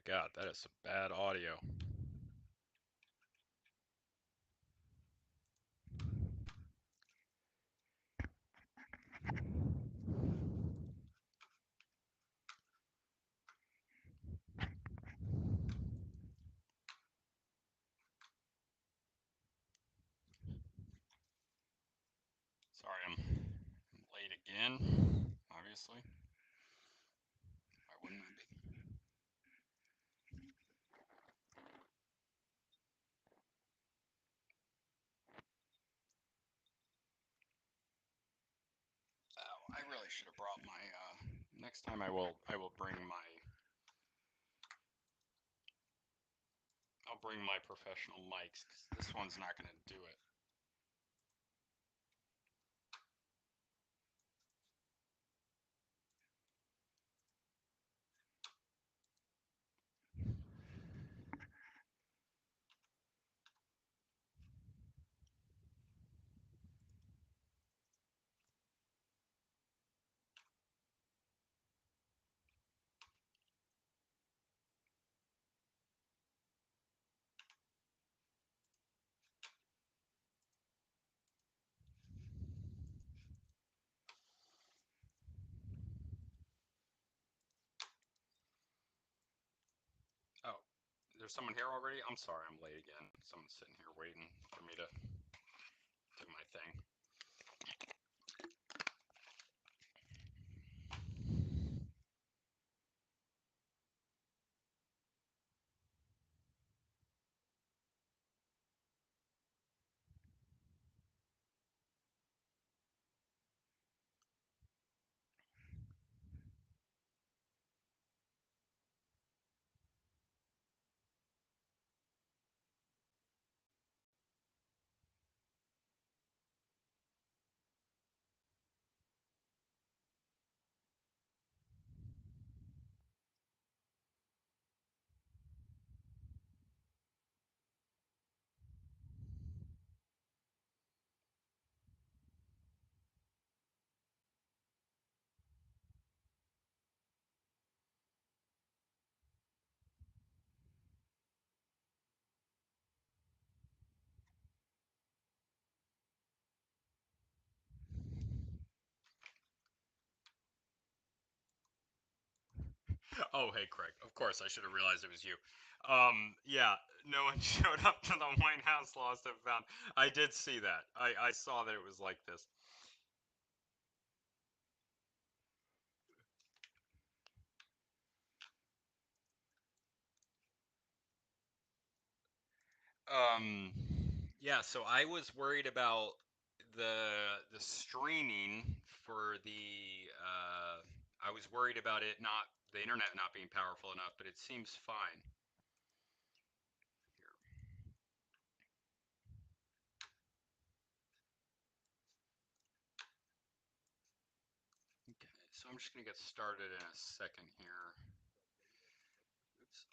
God, that is some bad audio. Sorry, I'm late again, obviously. Why wouldn't I be? Oh, I really should have brought my, next time I'll bring my professional mics, 'cause this one's not going to do it. Oh, there's someone here already? I'm sorry, I'm late again. Someone's sitting here waiting for me to do my thing. Oh, hey, Craig. Of course, I should have realized it was you. Yeah, no one showed up to the White House Lost and Found. I did see that. I saw that it was like this. Um, yeah, so I was worried about the streaming for the I was worried about it not the internet not being powerful enough, but it seems fine. Here. Okay, so I'm just gonna get started in a second here. Oops.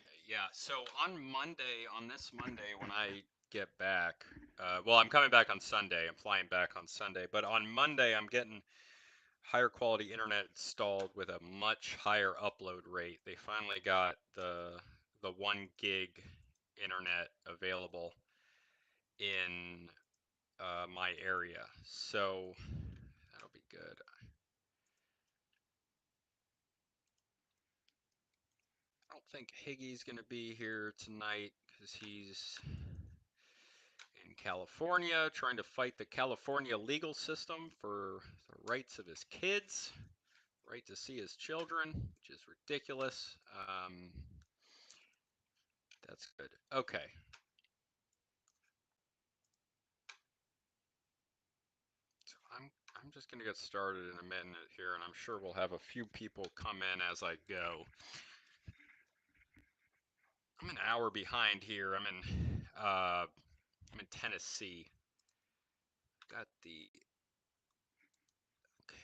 Okay, yeah. So on this Monday, when I get back, well, I'm coming back on Sunday. I'm flying back on Sunday, but on Monday, I'm getting higher quality internet installed with a much higher upload rate. They finally got the 1 gig internet available in my area, so that'll be good. I don't think Higgy's gonna be here tonight because he's in California trying to fight the California legal system for the rights of his kids, right to see his children, which is ridiculous. That's good. Okay. So I'm just gonna get started in a minute here, and I'm sure we'll have a few people come in as I go. I'm an hour behind here. I'm in I'm in Tennessee. Got the okay.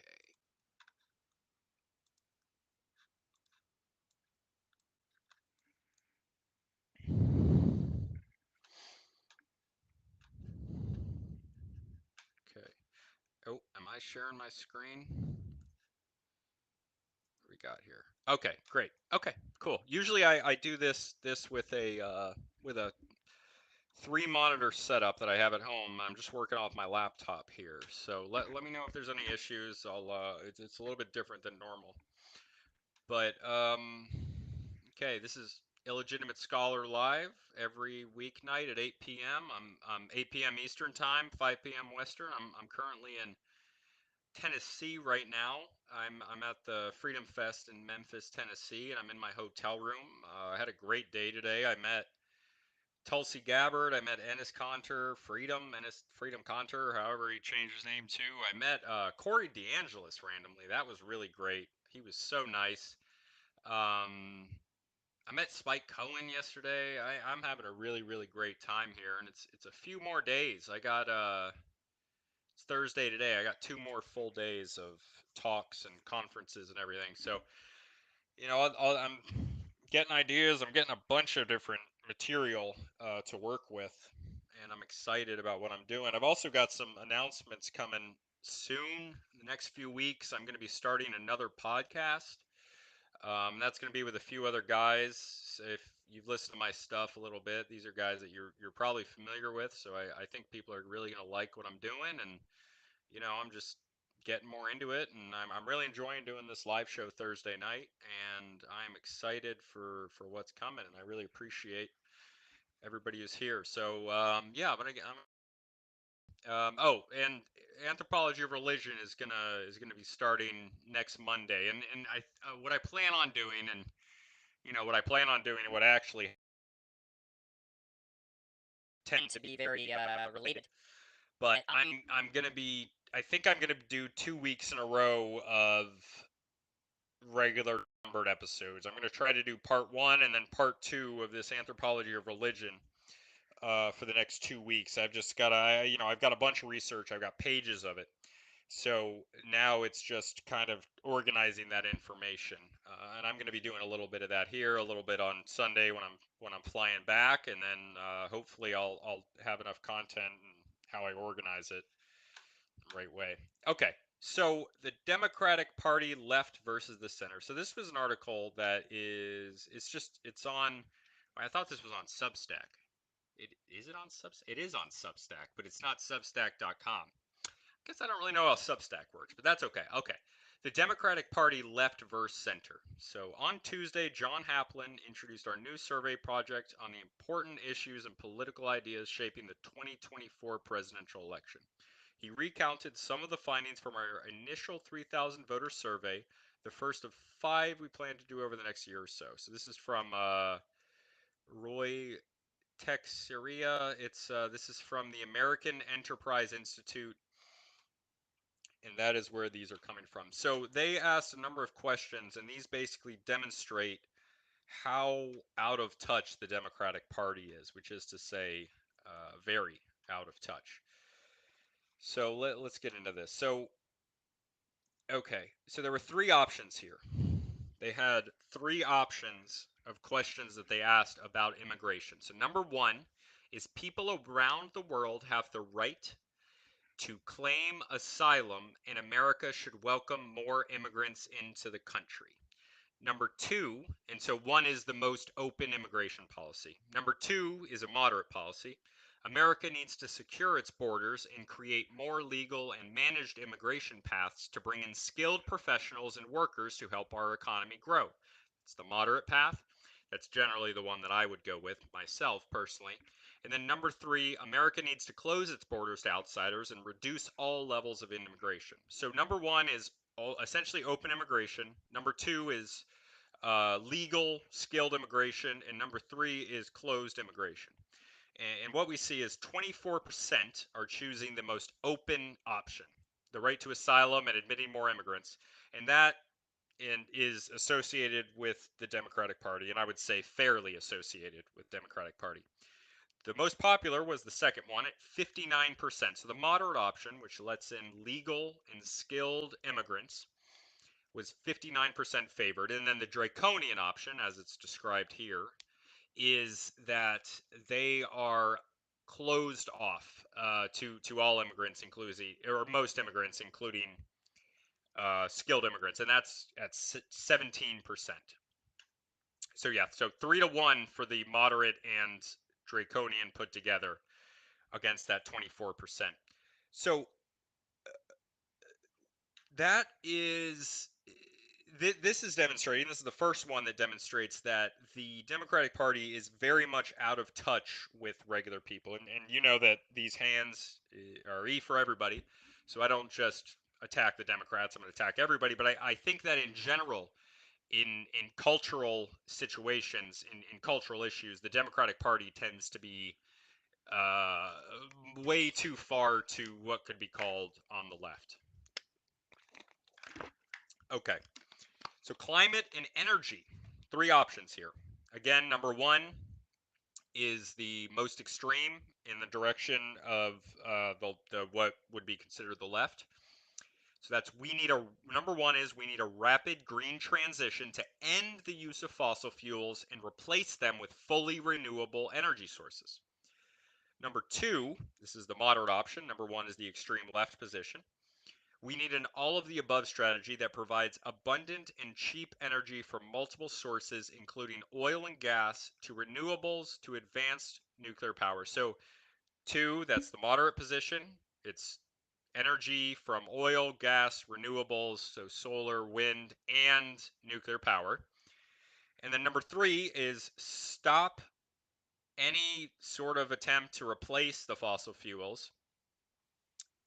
Okay. Oh, am I sharing my screen? What we got here? Okay, great. Okay, cool. Usually I do this with a 3 monitor setup that I have at home. I'm just working off my laptop here. So let me know if there's any issues. It's a little bit different than normal. But okay, this is Illegitimate Scholar live every weeknight at 8 p.m. I'm 8 p.m. Eastern time, 5 p.m. Western. I'm currently in Tennessee right now. I'm at the Freedom Fest in Memphis, Tennessee, and I'm in my hotel room. I had a great day today. I met Tulsi Gabbard. I met Ennis Freedom Conter, however he changed his name to. I met Corey DeAngelis randomly. That was really great. He was so nice. Um, I met Spike Cohen yesterday. I'm having a really great time here, and it's a few more days. It's Thursday today. I got 2 more full days of talks and conferences and everything. So I'm getting ideas. I'm getting a bunch of different material to work with, and I'm excited about what I'm doing. I've also got some announcements coming soon. In the next few weeks, I'm going to be starting another podcast. That's going to be with a few other guys. If you've listened to my stuff a little bit, these are guys that you're probably familiar with. So I think people are really going to like what I'm doing, and I'm just getting more into it, and I'm really enjoying doing this live show Thursday night, and I'm excited for what's coming, and I really appreciate everybody who's here. So yeah, oh, and anthropology of religion is gonna be starting next Monday, and what I plan on doing, and what I plan on doing, and what actually tend to be very related. But I'm gonna be. I think I'm gonna do 2 weeks in a row of regular numbered episodes. I'm gonna try to do part one and then part two of this anthropology of religion for the next 2 weeks. I've got a bunch of research. I've got pages of it. So now it's just kind of organizing that information, and I'm going to be doing a little bit of that here, a little bit on Sunday when I'm flying back, and then hopefully I'll have enough content and how I organize it the right way. Okay, so the Democratic Party left versus the center. So this was an article that it's on. I thought this was on Substack. It on Substack? It is on Substack, but it's not Substack.com. Guess I don't really know how Substack works, but that's okay. Okay. The Democratic Party left versus center. So on Tuesday, John Haplin introduced our new survey project on the important issues and political ideas shaping the 2024 presidential election. He recounted some of the findings from our initial 3,000 voter survey, the first of 5 we plan to do over the next year or so. So this is from Roy Texeria. This is from the American Enterprise Institute, and that is where these are coming from. So they asked a number of questions, and these basically demonstrate how out of touch the Democratic Party is, which is to say, very out of touch. So let's get into this. So, okay, so there were 3 options here. They had 3 options of questions that they asked about immigration. So, number 1 is people around the world have the right to claim asylum, and America should welcome more immigrants into the country. Number 2, and so 1 is the most open immigration policy. Number 2 is a moderate policy. America needs to secure its borders and create more legal and managed immigration paths to bring in skilled professionals and workers to help our economy grow. It's the moderate path. That's generally the one that I would go with myself personally. And then number 3, America needs to close its borders to outsiders and reduce all levels of immigration. So number 1 is essentially open immigration. Number 2 is legal, skilled immigration, and number 3 is closed immigration. And what we see is 24% are choosing the most open option, the right to asylum and admitting more immigrants, and that is associated with the Democratic Party, and I would say fairly associated with Democratic Party. The most popular was the second one at 59%. So the moderate option, which lets in legal and skilled immigrants, was 59% favored. And then the draconian option, as it's described here, is that they are closed off to all immigrants, including or most immigrants, including skilled immigrants, and that's at 17%. So yeah, so 3-1 for the moderate and draconian put together against that 24%. So that is this is demonstrating, this is the first one that demonstrates that the Democratic Party is very much out of touch with regular people. And you know that these hands are E for everybody, so I don't just attack the Democrats, I'm going to attack everybody. But I think that in general, in cultural situations, in cultural issues, the Democratic Party tends to be uh, way too far to what could be called on the left. Okay, so climate and energy, 3 options here. Again, number 1 is the most extreme in the direction of the what would be considered the left. So that's number 1 is we need a rapid green transition to end the use of fossil fuels and replace them with fully renewable energy sources. Number 2, this is the moderate option. Number 1 is the extreme left position. We need an all-of-the-above strategy that provides abundant and cheap energy from multiple sources, including oil and gas, to renewables, to advanced nuclear power. So 2, that's the moderate position. It's energy from oil, gas, renewables, so solar, wind, and nuclear power. And then number 3 is stop any sort of attempt to replace the fossil fuels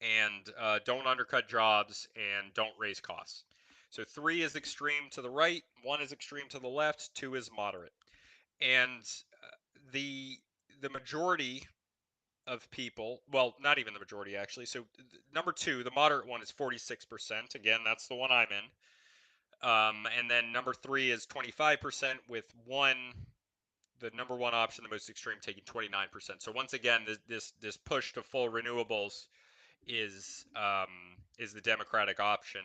and don't undercut jobs and don't raise costs. So 3 is extreme to the right, 1 is extreme to the left, 2 is moderate. And the majority of people, well, not even the majority actually. So number 2, the moderate one is 46%. Again, that's the one I'm in. And then number 3 is 25%, with the number 1 option, the most extreme, taking 29%. So once again, this push to full renewables is the Democratic option,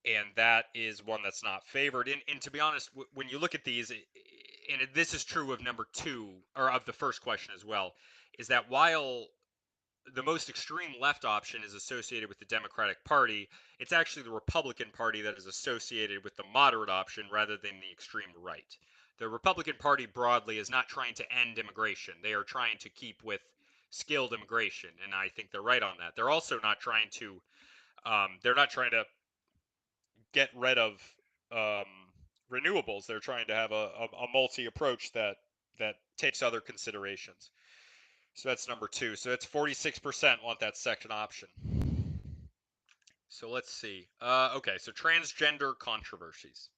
and that is one that's not favored. And to be honest, when you look at these, and this is true of number 2, or of the first question as well, is that while the most extreme left option is associated with the Democratic Party, it's actually the Republican Party that is associated with the moderate option rather than the extreme right. The Republican Party broadly is not trying to end immigration. They are trying to keep with skilled immigration, and I think they're right on that. They're also not trying to get rid of um, renewables. They're trying to have a multi approach that takes other considerations. So that's number 2. So that's 46% want that second option. So let's see. Okay, so transgender controversies.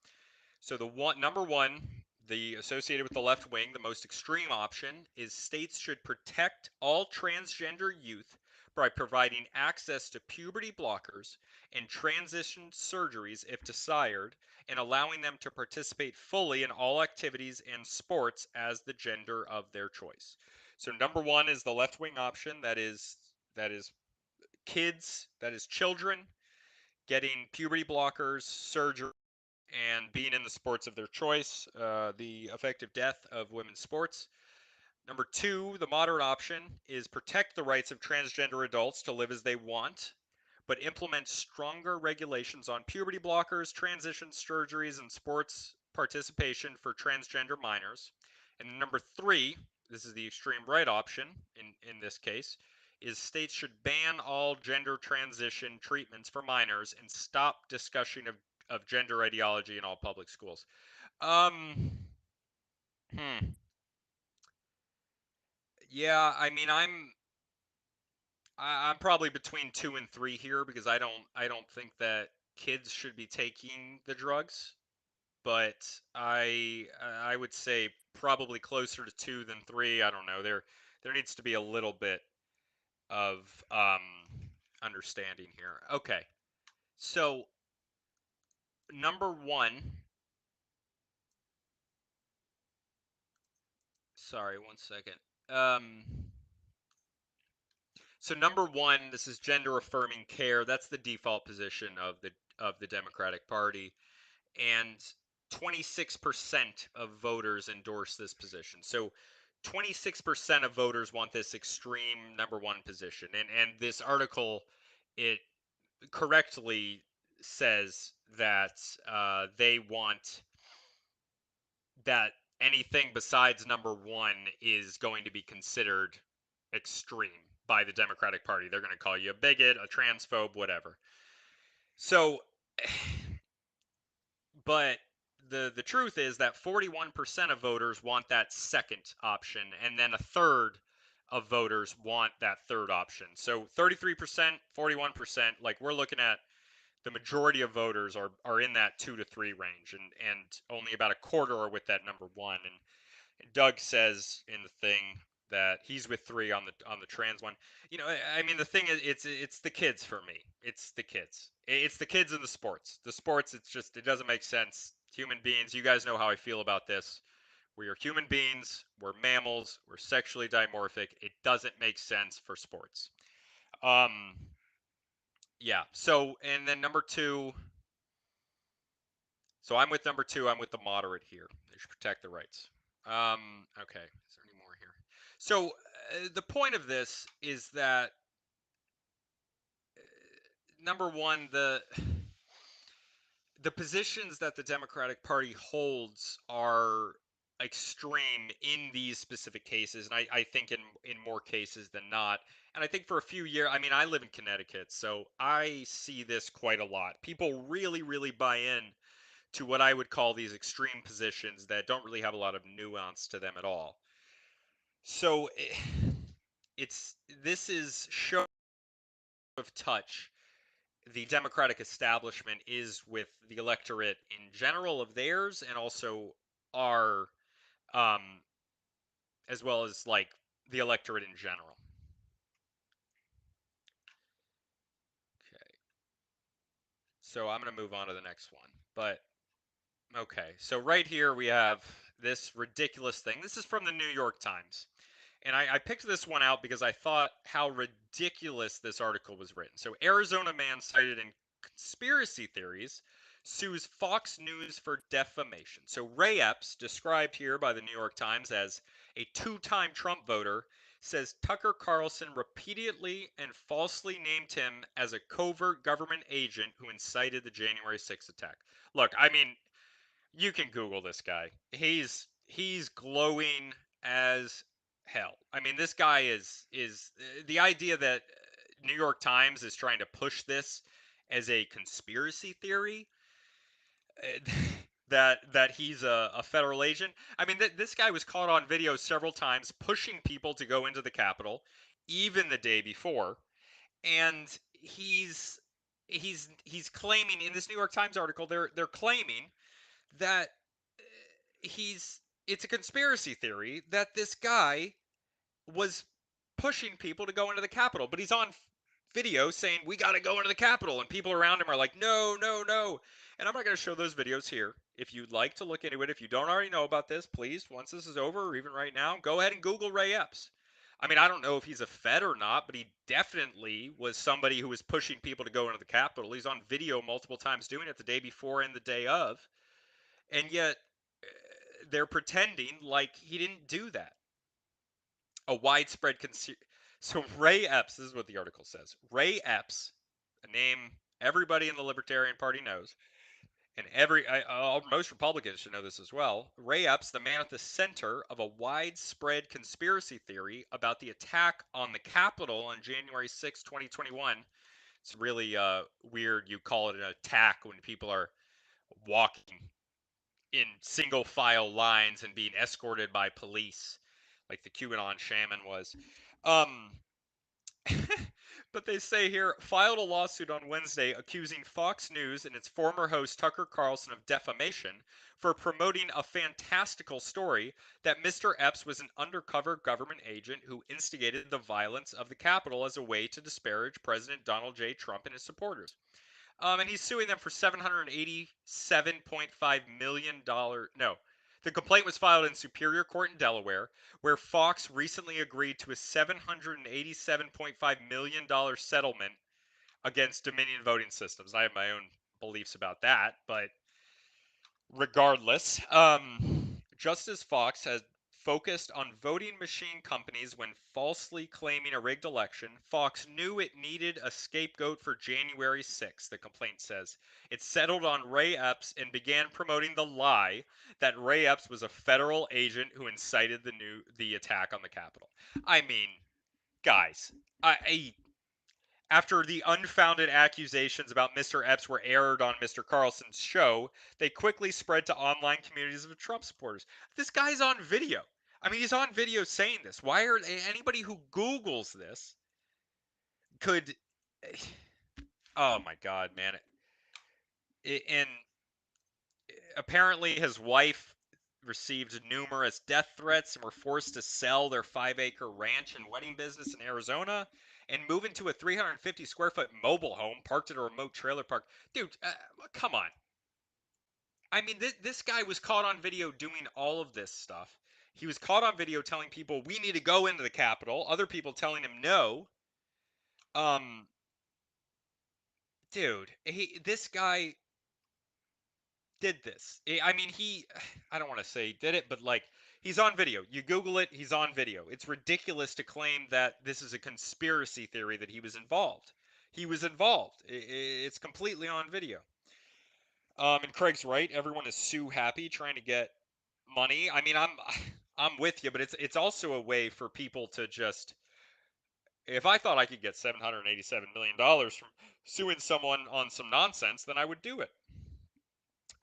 So number 1, the associated with the left wing, the most extreme option is states should protect all transgender youth by providing access to puberty blockers and transition surgeries if desired, and allowing them to participate fully in all activities and sports as the gender of their choice. So number 1 is the left wing option, that is kids, that is children getting puberty blockers, surgery, and being in the sports of their choice, the effective death of women's sports. Number 2, the moderate option, is protect the rights of transgender adults to live as they want, but implement stronger regulations on puberty blockers, transition surgeries, and sports participation for transgender minors. And number 3, this is the extreme right option in this case, is states should ban all gender transition treatments for minors and stop discussion of gender ideology in all public schools. Hmm. Yeah, I mean, I'm probably between 2 and 3 here, because I don't think that kids should be taking the drugs, but I would say probably closer to 2 than 3. I don't know. There needs to be a little bit of understanding here. Okay. So number 1, sorry, one second. So number one, this is gender affirming care. That's the default position of the Democratic Party, and 26% of voters endorse this position. So 26% of voters want this extreme number one position. And this article, it correctly says that they want that anything besides number one is going to be considered extreme by the Democratic Party. They're going to call you a bigot, a transphobe, whatever. So, but the truth is that 41% of voters want that second option, and then a third of voters want that third option. So 33%, 41%, like we're looking at the majority of voters are in that 2 to 3 range, and only about a quarter are with that number one. And Doug says in the thing that he's with 3 on the trans one. You know, I mean, the thing is, it's the kids for me. It's the kids. It's the kids in the sports. The sports, it's just, it doesn't make sense. Human beings, you guys know how I feel about this. We are human beings. We're mammals. We're sexually dimorphic. It doesn't make sense for sports. Yeah. So, and then number 2. So I'm with number 2. I'm with the moderate here. They should protect the rights. Okay. Is there any more here? So the point of this is that number one, the positions that the Democratic Party holds are extreme in these specific cases, and I think in more cases than not. And I think for a few years, I mean, I live in Connecticut, so I see this quite a lot. People really, really buy in to what I would call these extreme positions that don't really have a lot of nuance to them at all. So it's this is show of touch the Democratic establishment is with the electorate in general of theirs, and also our, um, as well as like the electorate in general. Okay, so I'm going to move on to the next one. But okay, so right here we have this ridiculous thing. This is from the New York Times. And I picked this one out because I thought how ridiculous this article was written. So, Arizona man cited in conspiracy theories sues Fox News for defamation. So, Ray Epps, described here by the New York Times as a 2-time Trump voter, says Tucker Carlson repeatedly and falsely named him as a covert government agent who incited the January 6th attack. Look, I mean, you can Google this guy. He's glowing as hell. I mean, this guy is the idea that New York Times is trying to push this as a conspiracy theory, that he's a federal agent. I mean, this guy was caught on video several times pushing people to go into the Capitol, even the day before, and he's claiming in this New York Times article they're claiming that he's it's a conspiracy theory that this guy was pushing people to go into the Capitol, but he's on video saying we got to go into the Capitol, and people around him are like, no, no, no. And I'm not going to show those videos here. If you'd like to look into it, if you don't already know about this, please, once this is over, or even right now, go ahead and Google Ray Epps. I mean, I don't know if he's a Fed or not, but he definitely was somebody who was pushing people to go into the Capitol. He's on video multiple times doing it the day before and the day of. And yet they're pretending like he didn't do that. A widespread so Ray Epps, this is what the article says. Ray Epps, a name everybody in the Libertarian Party knows, and most Republicans should know this as well. Ray Epps, the man at the center of a widespread conspiracy theory about the attack on the Capitol on January 6, 2021. It's really weird you call it an attack when people are walking in single file lines and being escorted by police like the QAnon shaman was. Um, but they say here, filed a lawsuit on Wednesday accusing Fox News and its former host Tucker Carlson of defamation for promoting a fantastical story that Mr. Epps was an undercover government agent who instigated the violence of the Capitol as a way to disparage President Donald J. Trump and his supporters. And he's suing them for $787.5 million. No, The complaint was filed in Superior Court in Delaware, where Fox recently agreed to a $787.5 million settlement against Dominion Voting Systems. I have my own beliefs about that, but regardless, Justice Fox has focused on voting machine companies when falsely claiming a rigged election. Fox knew it needed a scapegoat for January 6th, the complaint says. It settled on Ray Epps and began promoting the lie that Ray Epps was a federal agent who incited the attack on the Capitol. I mean, guys, after the unfounded accusations about Mr. Epps were aired on Mr. Carlson's show, they quickly spread to online communities of Trump supporters. This guy's on video. I mean, he's on video saying this. Why are anybody who Googles this could? Oh my God, man! And apparently, his wife received numerous death threats and were forced to sell their 5-acre ranch and wedding business in Arizona and move into a 350 square foot mobile home parked at a remote trailer park. Dude, come on. I mean, this guy was caught on video doing all of this stuff. He was caught on video telling people we need to go into the Capitol. Other people telling him no. Um, dude, this guy did this. I mean, I don't want to say he did it, but like, he's on video. You Google it, he's on video. It's ridiculous to claim that this is a conspiracy theory that he was involved. He was involved. It's completely on video. And Craig's right. Everyone is sue happy trying to get money. I mean, I'm with you, but it's also a way for people to just, if I thought I could get $787 million from suing someone on some nonsense, then I would do it.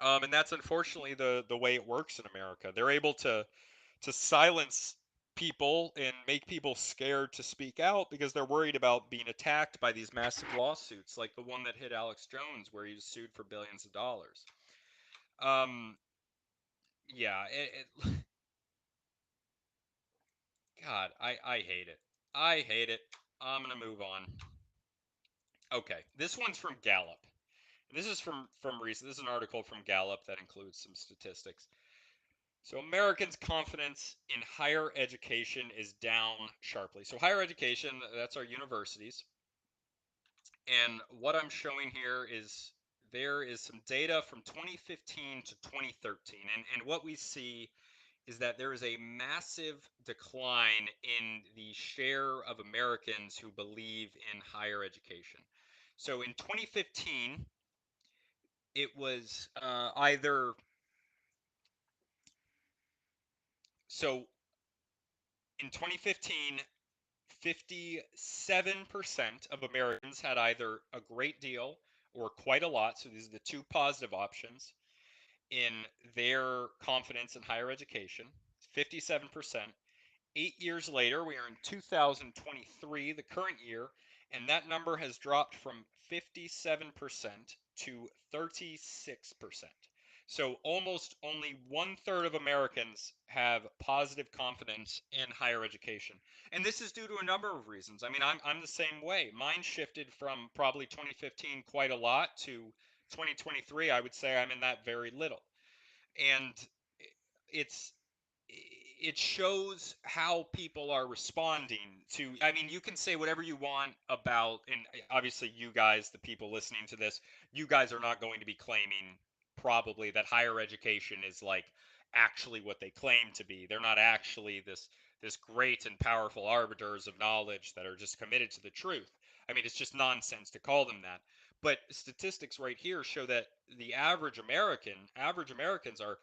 And that's unfortunately the way it works in America. They're able to silence people and make people scared to speak out because they're worried about being attacked by these massive lawsuits, like the one that hit Alex Jones, where he was sued for billions of dollars. Yeah, God, I hate it. I hate it. I'm gonna move on. Okay, this one's from Gallup. This is from recent. This is an article from Gallup that includes some statistics. So Americans' confidence in higher education is down sharply. So higher education, that's our universities. And what I'm showing here is there is some data from 2015 to 2013. And what we see is that there is a massive decline in the share of Americans who believe in higher education. So in 2015, it was either so in 2015 57% of Americans had either a great deal or quite a lot. So these are the two positive options in their confidence in higher education. 57%. 8 years later, we are in 2023, the current year, and that number has dropped from 57% to 36%. So almost only 1/3 of Americans have positive confidence in higher education. And this is due to a number of reasons. I mean, I'm the same way. Mine shifted from probably 2015 quite a lot to 2023. I would say I'm in that very little. And it's it shows how people are responding to. I mean, you can say whatever you want about, and obviously you guys, the people listening to this, you guys are not going to be claiming probably that higher education is like actually what they claim to be. They're not actually this great and powerful arbiters of knowledge that are just committed to the truth. I mean, it's just nonsense to call them that. But statistics right here show that the average Americans are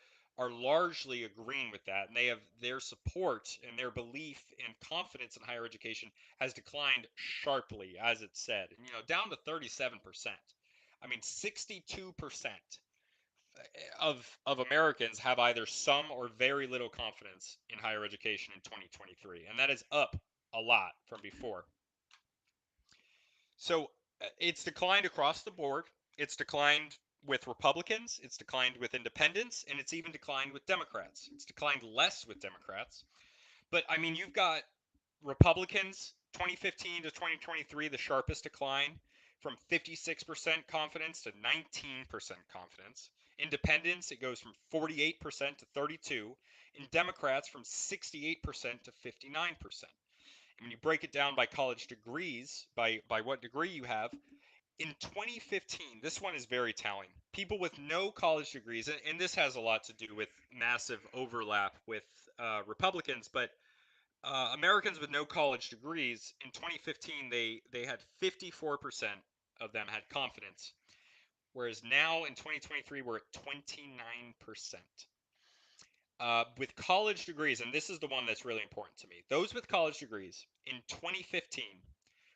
largely agreeing with that, and they have their support and their belief and confidence in higher education has declined sharply, as it said, down to 37%. I mean, 62% of Americans have either some or very little confidence in higher education in 2023, and that is up a lot from before. So it's declined across the board. It's declined with Republicans, it's declined with independents, and it's even declined with Democrats. It's declined less with Democrats. But I mean, you've got Republicans 2015 to 2023, the sharpest decline from 56% confidence to 19% confidence. Independents, it goes from 48% to 32%. In Democrats, from 68% to 59%. And when you break it down by college degrees, by what degree you have, in 2015, this one is very telling. People with no college degrees, and this has a lot to do with massive overlap with Republicans, but Americans with no college degrees in 2015, they had 54% of them had confidence, whereas now in 2023 we're at 29%. With college degrees, and this is the one that's really important to me, those with college degrees in 2015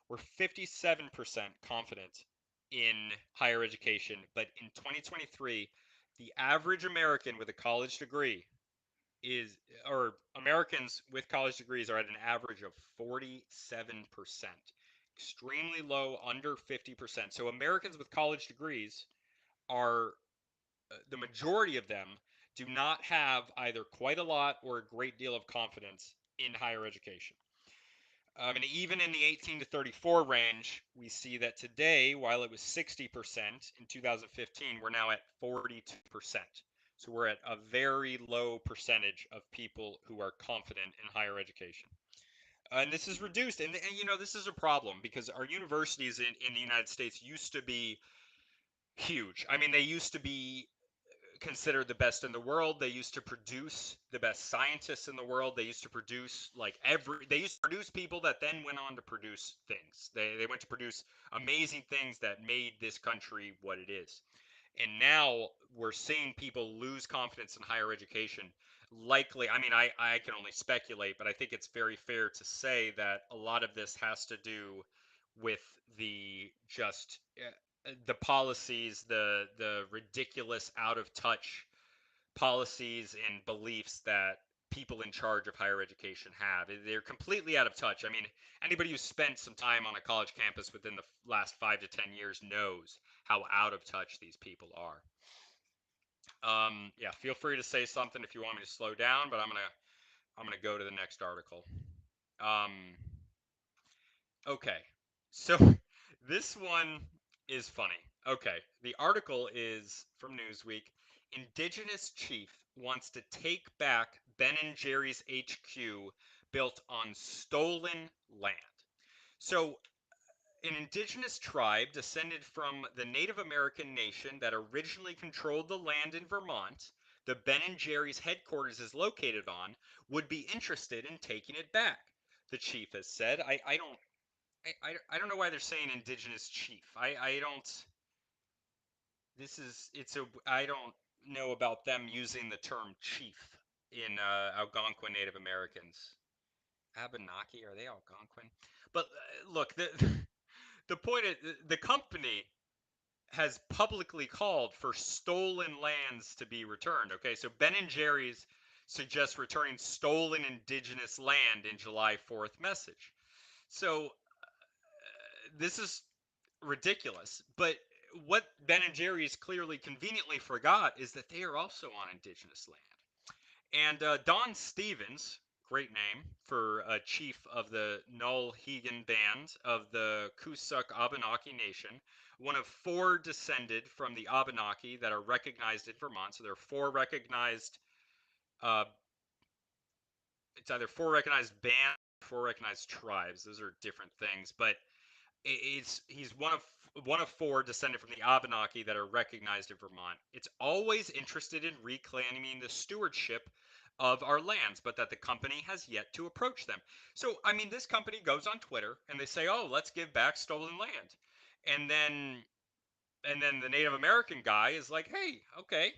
were 57% confident in higher education, but in 2023, the average American with a college degree is, or Americans with college degrees are at an average of 47%, extremely low, under 50%. So Americans with college degrees are, the majority of them do not have either quite a lot or a great deal of confidence in higher education. And even in the 18 to 34 range, we see that today, while it was 60% in 2015, we're now at 42%. So we're at a very low percentage of people who are confident in higher education. And this is reduced. And you know, this is a problem because our universities in the United States used to be huge. I mean, they used to be considered the best in the world. They used to produce the best scientists in the world. They used to produce they used to produce people that then went on to produce things. They went to produce amazing things that made this country what it is. And now we're seeing people lose confidence in higher education. Likely, I mean, I can only speculate, but I think it's very fair to say that a lot of this has to do with the policies, the ridiculous, out of touch policies and beliefs that people in charge of higher education have. They're completely out of touch. I mean, anybody who's spent some time on a college campus within the last 5 to 10 years knows how out of touch these people are. Yeah, feel free to say something if you want me to slow down, but I'm gonna go to the next article. Um, okay, so this one is funny. Okay, the article is from Newsweek. Indigenous chief wants to take back Ben and Jerry's HQ built on stolen land. So, an indigenous tribe descended from the Native American nation that originally controlled the land in Vermont, the Ben and Jerry's headquarters is located on, would be interested in taking it back. The chief has said. I don't know why they're saying indigenous chief. I don't. This is it's a I don't know about them using the term chief in Algonquin Native Americans. Abenaki, are they Algonquin? But look, the point is the company has publicly called for stolen lands to be returned. Okay, so Ben and Jerry's suggests returning stolen indigenous land in July 4th message. So this is ridiculous. But what Ben and Jerry's clearly conveniently forgot is that they are also on indigenous land. And Don Stevens, great name for a chief of the Nullhegan Band of the Coosac Abenaki Nation, one of four descended from the Abenaki that are recognized in Vermont. So there are four recognized, uh, it's either four recognized bands, four recognized tribes. Those are different things, but he's one of four descended from the Abenaki that are recognized in Vermont. It's always interested in reclaiming the stewardship of our lands, but that the company has yet to approach them. So, I mean, this company goes on Twitter and they say, "Oh, let's give back stolen land," and then the Native American guy is like, "Hey, okay,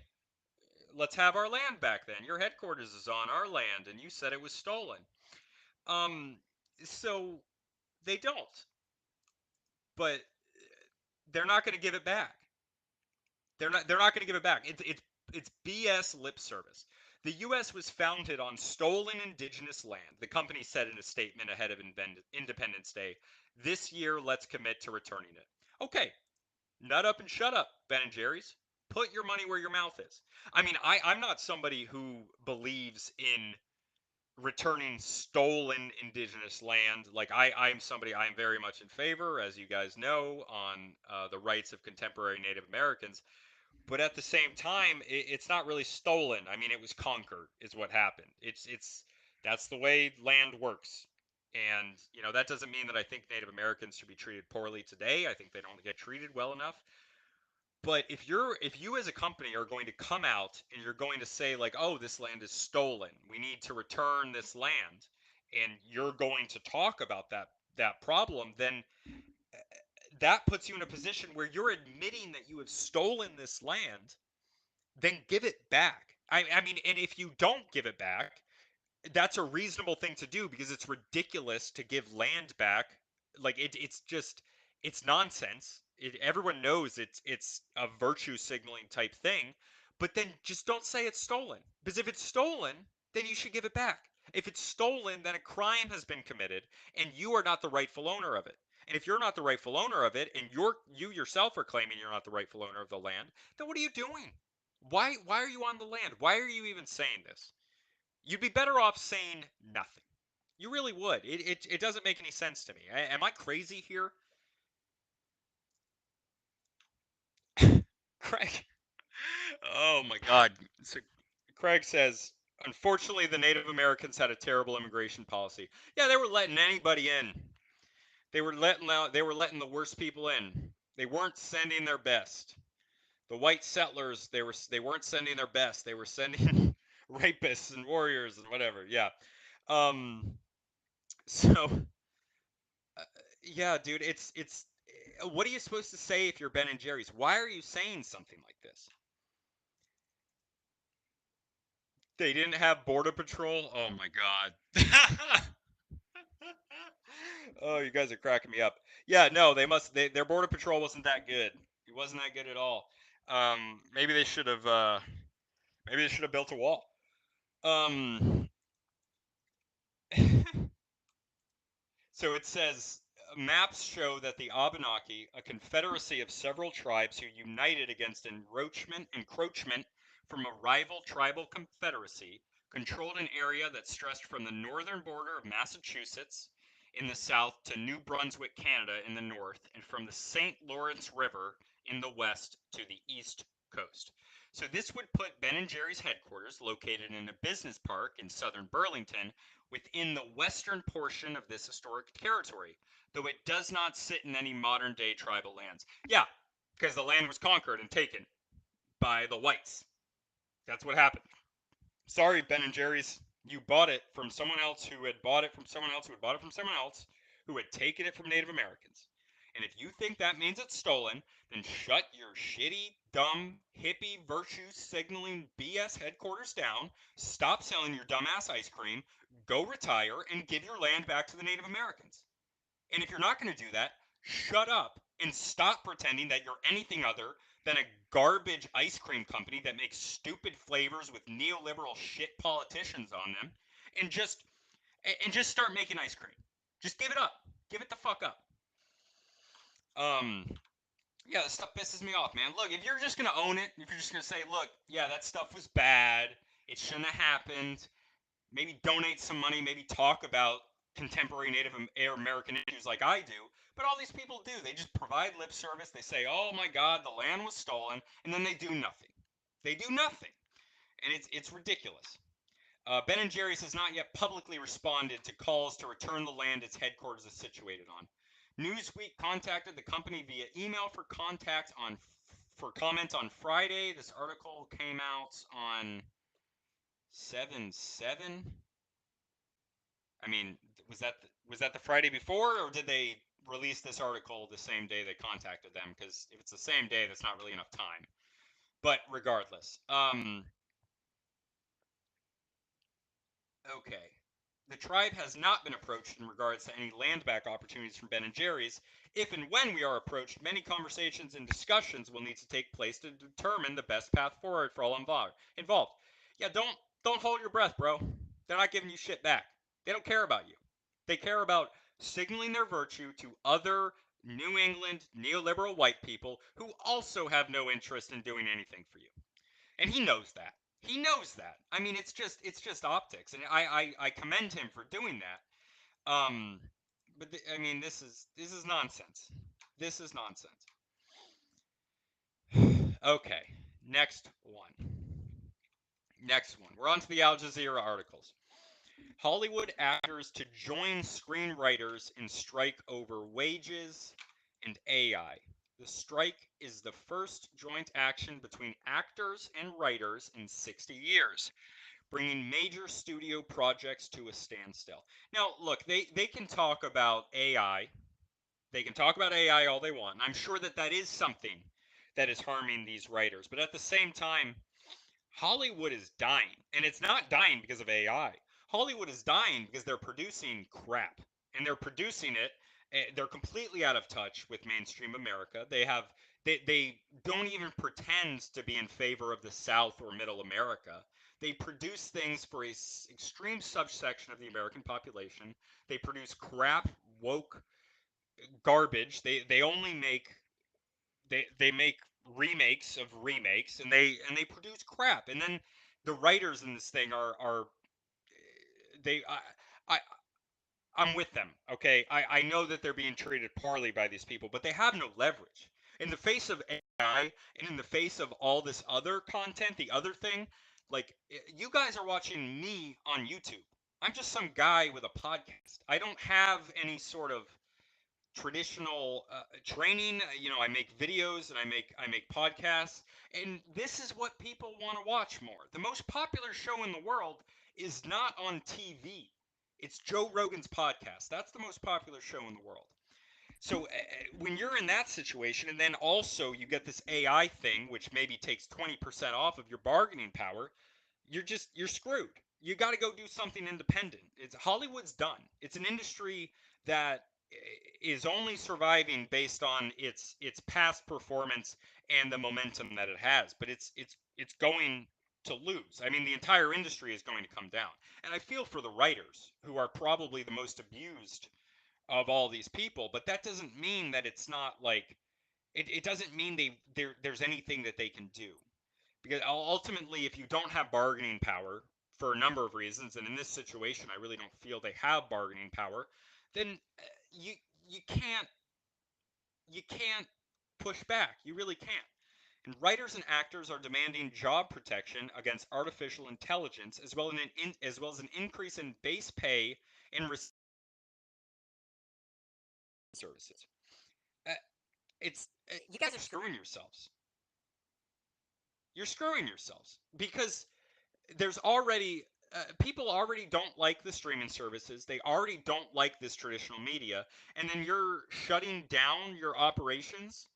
let's have our land back. Then your headquarters is on our land, and you said it was stolen." Um, so they don't, but they're not going to give it back. They're not going to give it back. It's BS lip service. The U.S. was founded on stolen indigenous land. The company said in a statement ahead of Independence Day, "This year, let's commit to returning it." Okay, nut up and shut up, Ben and Jerry's. Put your money where your mouth is. I mean, I'm not somebody who believes in returning stolen indigenous land. Like I'm somebody, I am very much in favor, as you guys know, on the rights of contemporary Native Americans. But at the same time, it's not really stolen. I mean, it was conquered, is what happened. That's the way land works. And that doesn't mean that I think Native Americans should be treated poorly today. I think they don't get treated well enough. But if you as a company are going to come out and you're going to say like, oh, this land is stolen, we need to return this land, and you're going to talk about that problem, then that puts you in a position where you're admitting that you have stolen this land. Then give it back. I mean, and if you don't give it back, that's a reasonable thing to do because it's ridiculous to give land back. Like it's nonsense. Everyone knows it's a virtue signaling type thing, but then just don't say it's stolen, because if it's stolen, then you should give it back. If it's stolen, then a crime has been committed and you are not the rightful owner of it. And if you're not the rightful owner of it, and you yourself are claiming you're not the rightful owner of the land, then what are you doing? Why are you on the land? Why are you even saying this? You'd be better off saying nothing. You really would. It doesn't make any sense to me. Am I crazy here? Craig. Oh my God. So Craig says, unfortunately, the Native Americans had a terrible immigration policy. Yeah, they were letting anybody in. They were letting the worst people in. They weren't sending their best. The white settlers, they weren't sending their best. They were sending rapists and warriors and whatever. Yeah. Um. So yeah, dude, it's what are you supposed to say if you're Ben and Jerry's? Why are you saying something like this? They didn't have border patrol? Oh my god. Oh, you guys are cracking me up. Yeah, no, their border patrol wasn't that good. It wasn't that good at all. Maybe they should have built a wall. Um So it says maps show that the Abenaki, a confederacy of several tribes who united against encroachment from a rival tribal confederacy, controlled an area that stretched from the northern border of Massachusetts in the south to New Brunswick, Canada in the north, and from the St. Lawrence River in the west to the east coast. So this would put Ben and Jerry's headquarters, located in a business park in southern Burlington, within the western portion of this historic territory, though it does not sit in any modern day tribal lands. Yeah, because the land was conquered and taken by the whites. That's what happened. Sorry, Ben and Jerry's, you bought it from someone else who had bought it from someone else who had bought it from someone else who had taken it from Native Americans. And if you think that means it's stolen, then shut your shitty, dumb, hippie, virtue signaling BS headquarters down, stop selling your dumbass ice cream, go retire, and give your land back to the Native Americans. And if you're not going to do that, shut up and stop pretending that you're anything other than a garbage ice cream company that makes stupid flavors with neoliberal shit politicians on them, and just start making ice cream. Just give it up. Give it the fuck up. Um yeah, this stuff pisses me off, man. Look, if you're just gonna own it, if you're just gonna say, look, yeah, that stuff was bad, it shouldn't have happened, maybe donate some money, maybe talk about contemporary Native American issues like I do. But all these people do. They just provide lip service. They say, oh my God, the land was stolen. And then they do nothing. They do nothing. And it's ridiculous. Ben and Jerry's has not yet publicly responded to calls to return the land its headquarters is situated on. Newsweek contacted the company via email for comment on Friday. This article came out on 7/7. I mean, was that the Friday before, or did they release this article the same day they contacted them? Because if it's the same day, that's not really enough time. But regardless, okay. The tribe has not been approached in regards to any land back opportunities from Ben and Jerry's. If and when we are approached, many conversations and discussions will need to take place to determine the best path forward for all involved. Yeah, don't hold your breath, bro. They're not giving you shit back. They don't care about you. They care about signaling their virtue to other New England neoliberal white people who also have no interest in doing anything for you. And he knows that. He knows that. I mean, it's just optics, and I commend him for doing that. But I mean, this is nonsense. This is nonsense. Okay. Next one. Next one. We're on to the Al Jazeera articles. Hollywood actors to join screenwriters in strike over wages and AI. The strike is the first joint action between actors and writers in 60 years, bringing major studio projects to a standstill. Now, look, they can talk about AI. They can talk about AI all they want. And I'm sure that that is something that is harming these writers. But at the same time, Hollywood is dying, and it's not dying because of AI. Hollywood is dying because they're producing crap, and they're producing it. They're completely out of touch with mainstream America. They don't even pretend to be in favor of the South or Middle America. They produce things for a extreme subsection of the American population. They produce crap, woke garbage. They only make they make remakes of remakes, and they produce crap. And then the writers in this thing are they I I'm with them. Okay, I know that they're being treated poorly by these people, but they have no leverage in the face of AI and in the face of all this other content. The other thing, like, you guys are watching me on YouTube. I'm just some guy with a podcast. I don't have any sort of traditional training. I make videos and I make podcasts, and this is what people want to watch more. The most popular show in the world is not on TV. It's Joe Rogan's podcast. That's the most popular show in the world. So when you're in that situation, and then also you get this AI thing, which maybe takes 20% off of your bargaining power, you're screwed. You got to go do something independent. It's Hollywood's done. It's an industry that is only surviving based on its past performance and the momentum that it has. But it's going to lose. I mean, the entire industry is going to come down. And I feel for the writers, who are probably the most abused of all these people. But that doesn't mean that it's not like it doesn't mean there's anything that they can do, because ultimately, if you don't have bargaining power for a number of reasons, and in this situation I really don't feel they have bargaining power, then you you can't you can't push back. You really can't. And writers and actors are demanding job protection against artificial intelligence, as well as an increase in base pay and services. uh, it's you guys are screwing yourselves. You're screwing yourselves because there's already people already don't like the streaming services. They already don't like this traditional media, and then you're shutting down your operations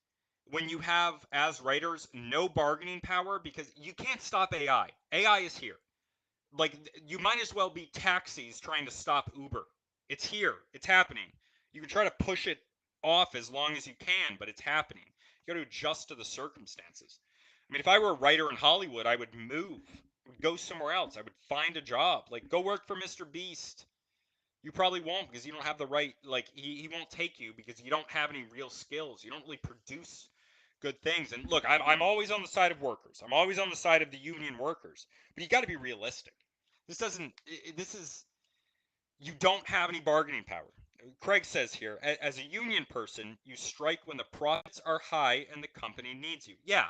when you have, as writers, no bargaining power, because you can't stop AI. AI is here. Like, you might as well be taxis trying to stop Uber. It's here. It's happening. You can try to push it off as long as you can, but it's happening. You got to adjust to the circumstances. I mean, if I were a writer in Hollywood, I would move. I would go somewhere else. I would find a job. Like, go work for Mr. Beast. You probably won't, because you don't have the right, like, he won't take you because you don't have any real skills. You don't really produce good things. And look, I'm always on the side of workers. I'm always on the side of the union workers. But you got to be realistic. This doesn't, this is, you don't have any bargaining power. Craig says here, as a union person, you strike when the profits are high and the company needs you. Yeah,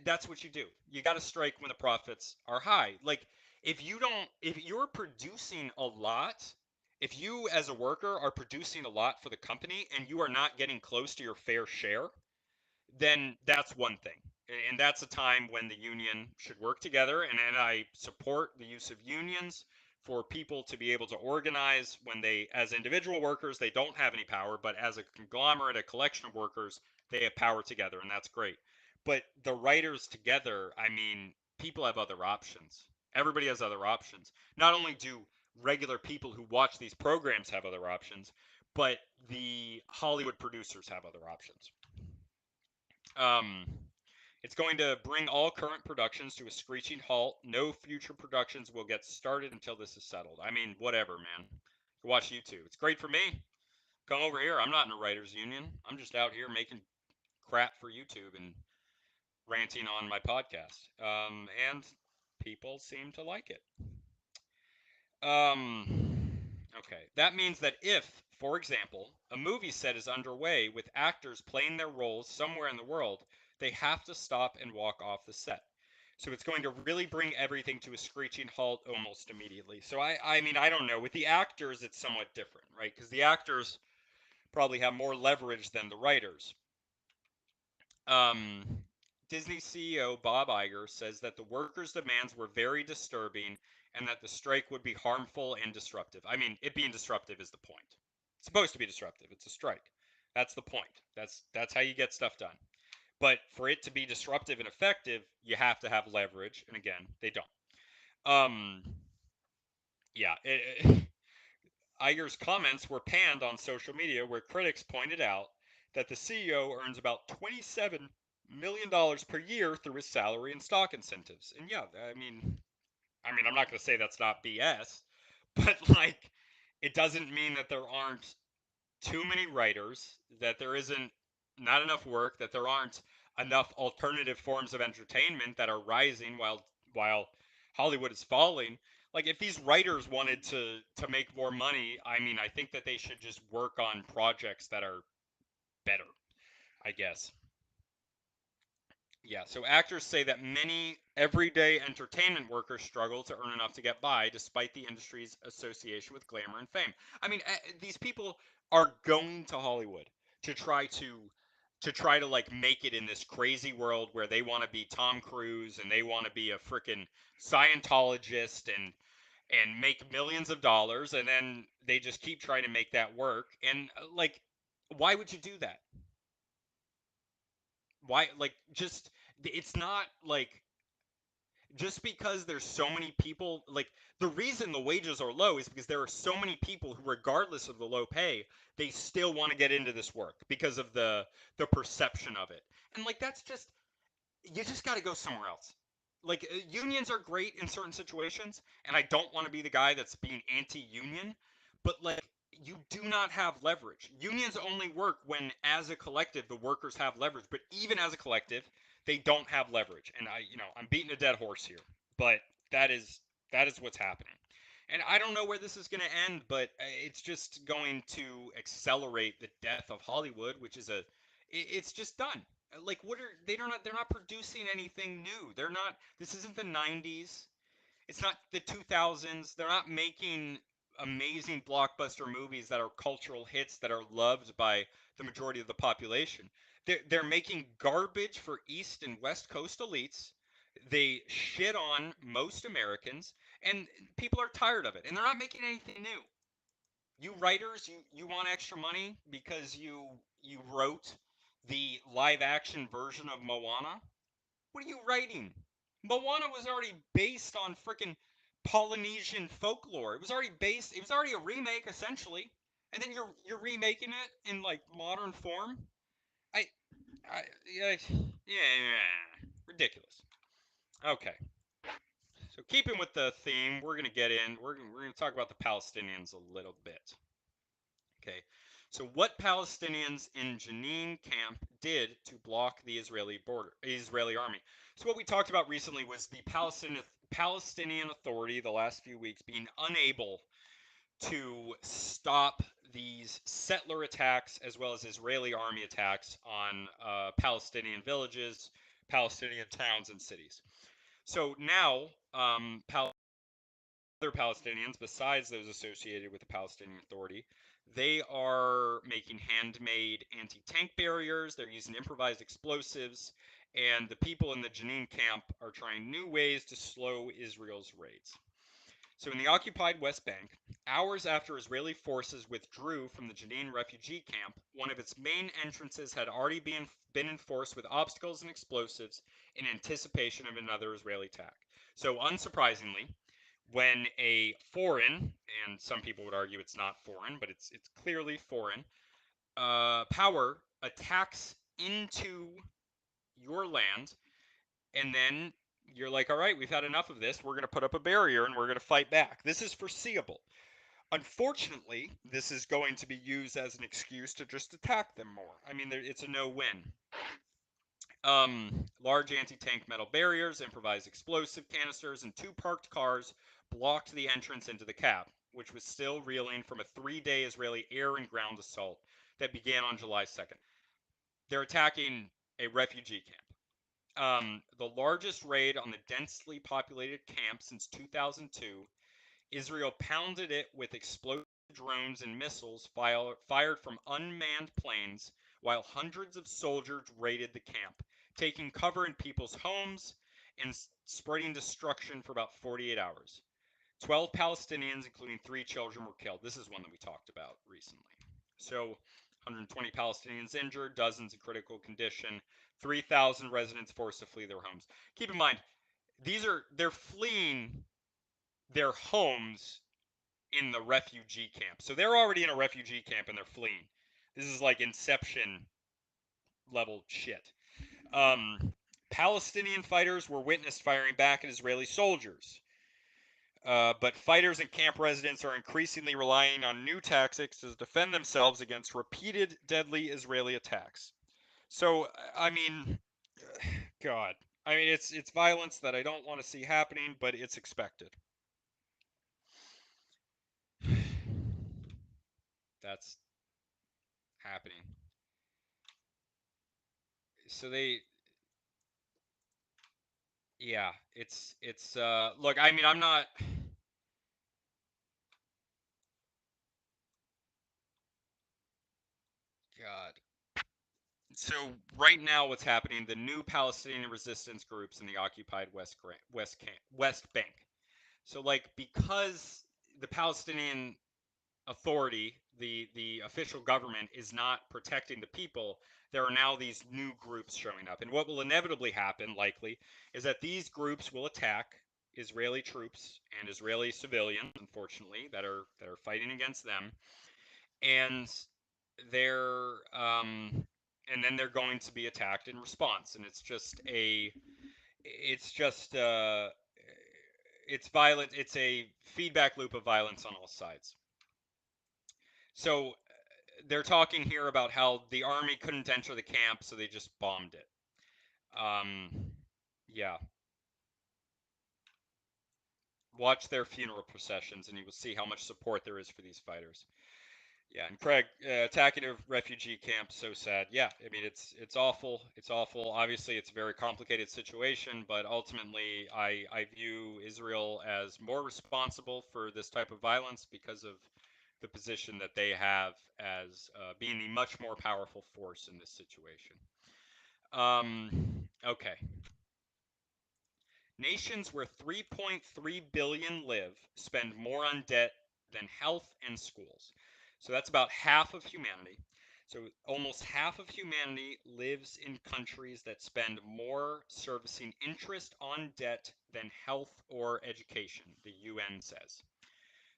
that's what you do. You got to strike when the profits are high. Like, if you're producing a lot, if you as a worker are producing a lot for the company and you are not getting close to your fair share, then that's one thing. And that's a time when the union should work together. And I support the use of unions for people to be able to organize when they, as individual workers, they don't have any power, but as a conglomerate, a collection of workers, they have power together, and that's great. But the writers together, I mean, people have other options. Everybody has other options. Not only do regular people who watch these programs have other options, but the Hollywood producers have other options. Um, it's going to bring all current productions to a screeching halt. No future productions will get started until this is settled. I mean, whatever, man. Watch YouTube. It's great for me. Come over here. I'm not in a writers union. I'm just out here making crap for YouTube and ranting on my podcast. And people seem to like it. Okay. That means that if, for example, a movie set is underway with actors playing their roles somewhere in the world, they have to stop and walk off the set. So it's going to really bring everything to a screeching halt almost immediately. So I mean, I don't know. With the actors, it's somewhat different, right? Because the actors probably have more leverage than the writers. Um, Disney CEO Bob Iger says that the workers' demands were very disturbing and that the strike would be harmful and disruptive. I mean, it being disruptive is the point. It's supposed to be disruptive. It's a strike. That's the point. That's how you get stuff done. But for it to be disruptive and effective, you have to have leverage, and again, they don't. Um, yeah, Iger's comments were panned on social media, where critics pointed out that the CEO earns about $27 million per year through his salary and stock incentives. And yeah, I'm not going to say that's not BS, but like, it doesn't mean that there aren't too many writers, that there isn't not enough work, that there aren't enough alternative forms of entertainment that are rising while Hollywood is falling. Like, if these writers wanted to make more money, I mean, I think that they should just work on projects that are better, I guess. Yeah, so actors say that many everyday entertainment workers struggle to earn enough to get by despite the industry's association with glamour and fame. I mean, these people are going to Hollywood to try to like make it in this crazy world where they want to be Tom Cruise and they want to be a freaking Scientologist and make millions of dollars, and then they just keep trying to make that work. And like, why would you do that? Why, like, just, it's not like, just because there's so many people, like, the reason the wages are low is because there are so many people who, regardless of the low pay, they still want to get into this work because of the perception of it. And like, that's just, you just got to go somewhere else. Like, unions are great in certain situations, and I don't want to be the guy that's being anti-union, but like, you do not have leverage. Unions only work when, as a collective, the workers have leverage. But even as a collective, they don't have leverage. And I'm beating a dead horse here, but that is that is what's happening. And I don't know where this is going to end, but it's just going to accelerate the death of Hollywood, which is it's just done. Like, what are they're not producing anything new. They're not This isn't the 90s. It's not the 2000s. They're not making amazing blockbuster movies that are cultural hits that are loved by the majority of the population. They're making garbage for East and West Coast elites. They shit on most Americans, and people are tired of it. And they're not making anything new. You writers, you want extra money because you wrote the live action version of Moana? What are you writing? Moana was already based on freaking Polynesian folklore. It was already a remake essentially. And then you're remaking it in like modern form? I yeah, ridiculous. Okay. So keeping with the theme, we're going to get in. We're going to talk about the Palestinians a little bit. Okay. So what Palestinians in Jenin camp did to block the Israeli army. So what we talked about recently was the Palestinian Authority the last few weeks being unable to stop these settler attacks as well as Israeli army attacks on Palestinian villages, Palestinian towns, and cities. So now, other Palestinians, besides those associated with the Palestinian Authority, they are making handmade anti-tank barriers. They're using improvised explosives, and the people in the Jenin camp are trying new ways to slow Israel's raids. So in the occupied West Bank, hours after Israeli forces withdrew from the Jenin refugee camp, one of its main entrances had already been enforced with obstacles and explosives in anticipation of another Israeli attack. So unsurprisingly, when a foreign, and some people would argue it's not foreign, but it's clearly foreign, power attacks into your land, and then you're like, all right, we've had enough of this. We're going to put up a barrier and we're going to fight back. This is foreseeable. Unfortunately, this is going to be used as an excuse to just attack them more. I mean, it's a no-win. Large anti-tank metal barriers, improvised explosive canisters, and two parked cars blocked the entrance into the cap, which was still reeling from a 3-day Israeli air and ground assault that began on July 2nd. They're attacking a refugee camp. The largest raid on the densely populated camp since 2002, Israel pounded it with explosive drones and missiles fired from unmanned planes while hundreds of soldiers raided the camp, taking cover in people's homes and spreading destruction for about 48 hours. 12 Palestinians, including 3 children, were killed. This is one that we talked about recently. So 120 Palestinians injured, dozens in critical condition, 3,000 residents forced to flee their homes. Keep in mind, they're fleeing their homes in the refugee camp. So they're already in a refugee camp and they're fleeing. This is like Inception level shit. Palestinian fighters were witnessed firing back at Israeli soldiers. But fighters and camp residents are increasingly relying on new tactics to defend themselves against repeated deadly Israeli attacks. So, I mean, God, I mean, it's violence that I don't want to see happening, but it's expected. That's happening. So yeah, it's look, I mean, I'm not. God. So right now, what's happening? The new Palestinian resistance groups in the occupied West Bank. So like because the Palestinian Authority, the official government, is not protecting the people, there are now these new groups showing up. And what will inevitably happen, likely, is that these groups will attack Israeli troops and Israeli civilians, unfortunately, that are fighting against them, and they're and then they're going to be attacked in response. And it's just it's violent. It's a feedback loop of violence on all sides. So they're talking here about how the army couldn't enter the camp, so they just bombed it. Um, yeah. Watch their funeral processions, and you will see how much support there is for these fighters. Yeah, and Craig, attacking a refugee camp, so sad. Yeah, I mean it's awful. It's awful. Obviously, it's a very complicated situation, but ultimately, I view Israel as more responsible for this type of violence because of the position that they have as being the much more powerful force in this situation. Okay. Nations where 3.3 billion live spend more on debt than health and schools. So that's about half of humanity. So almost half of humanity lives in countries that spend more servicing interest on debt than health or education, the UN says.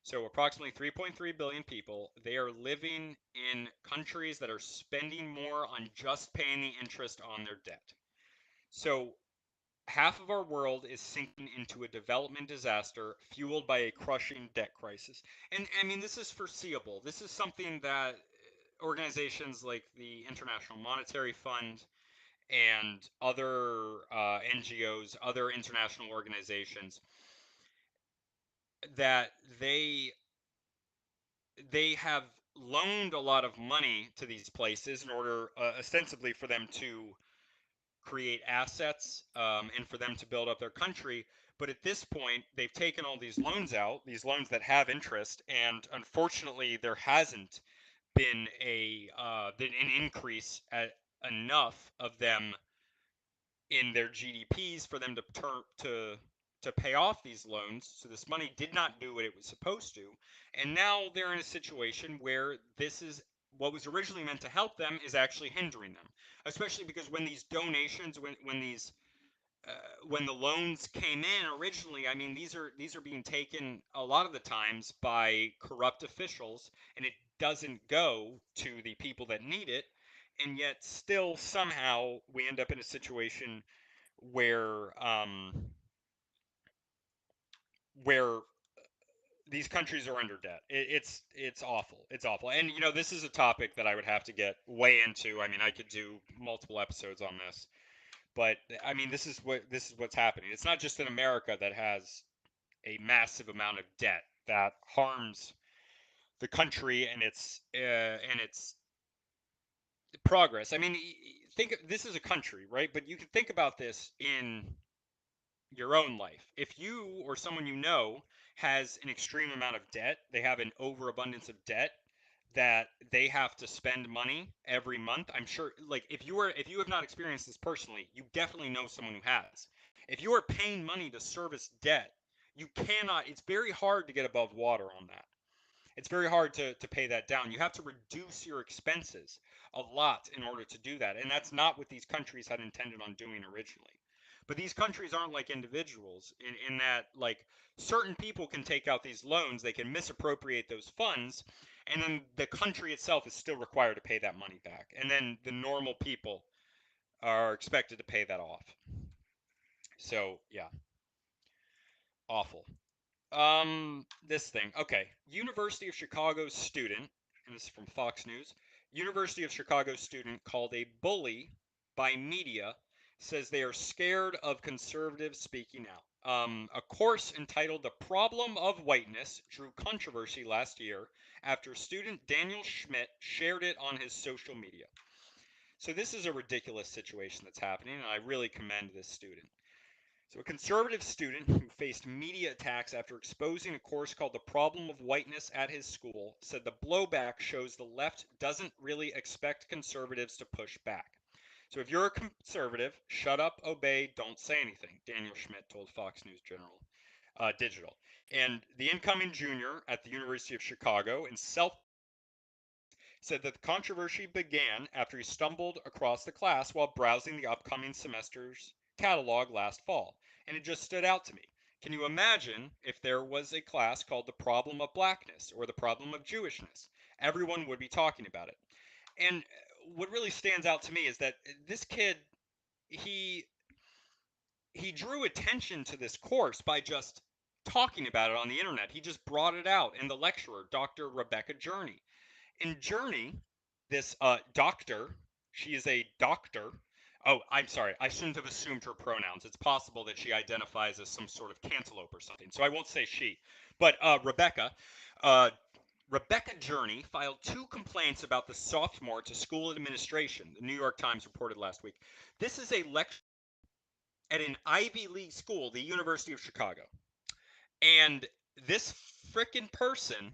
So approximately 3.3 billion people, they are living in countries that are spending more on just paying the interest on their debt. So half of our world is sinking into a development disaster fueled by a crushing debt crisis. And I mean, this is foreseeable. This is something that organizations like the International Monetary Fund and other NGOs, other international organizations, that they have loaned a lot of money to these places in order ostensibly for them to create assets and for them to build up their country. But at this point, they've taken all these loans out, these loans that have interest, and unfortunately, there hasn't been an increase at enough of them in their GDPs for them to pay off these loans. So this money did not do what it was supposed to, and now they're in a situation where this is what was originally meant to help them is actually hindering them. Especially because when these donations, uh, when the loans came in originally, I mean these are being taken a lot of the times by corrupt officials, and it doesn't go to the people that need it, and yet still somehow we end up in a situation where where these countries are under debt. It's awful. It's awful. And you know, this is a topic that I would have to get way into. I mean, I could do multiple episodes on this, but I mean, this is what's happening. It's not just in America that has a massive amount of debt that harms the country and its progress. I mean, this is a country, right? But you can think about this in your own life. If you or someone you know has an extreme amount of debt, they have an overabundance of debt that they have to spend money every month. I'm sure, like, if you have not experienced this personally, you definitely know someone who has. If you are paying money to service debt, you cannot, it's very hard to get above water on that. It's very hard to pay that down. You have to reduce your expenses a lot in order to do that. And that's not what these countries had intended on doing originally. But these countries aren't like individuals in that, like, certain people can take out these loans, they can misappropriate those funds, and then the country itself is still required to pay that money back. And then the normal people are expected to pay that off. So, yeah, awful. This thing. Okay. University of Chicago student, and this is from Fox News. University of Chicago student called a bully by media says they are scared of conservatives speaking out. A course entitled The Problem of Whiteness drew controversy last year after student Daniel Schmidt shared it on his social media. So this is a ridiculous situation that's happening, and I really commend this student. So, a conservative student who faced media attacks after exposing a course called The Problem of Whiteness at his school said the blowback shows the left doesn't really expect conservatives to push back. So, if you're a conservative, shut up, obey, don't say anything, Daniel Schmidt told Fox News Digital. And the incoming junior at the University of Chicago in self said that the controversy began after he stumbled across the class while browsing the upcoming semester's catalog last fall, and it just stood out to me. Can you imagine if there was a class called the problem of blackness or the problem of Jewishness? Everyone would be talking about it. And what really stands out to me is that this kid, he he drew attention to this course by just talking about it on the internet. He just brought it out, and the lecturer, Dr. Rebecca Journey, in Journey, this doctor, she is a doctor. Oh, I'm sorry. I shouldn't have assumed her pronouns. It's possible that she identifies as some sort of cantaloupe or something. So I won't say she. But uh, Rebecca Journey filed 2 complaints about the sophomore to school administration, the New York Times reported last week. This is a lecture at an Ivy League school, the University of Chicago. And this frickin' person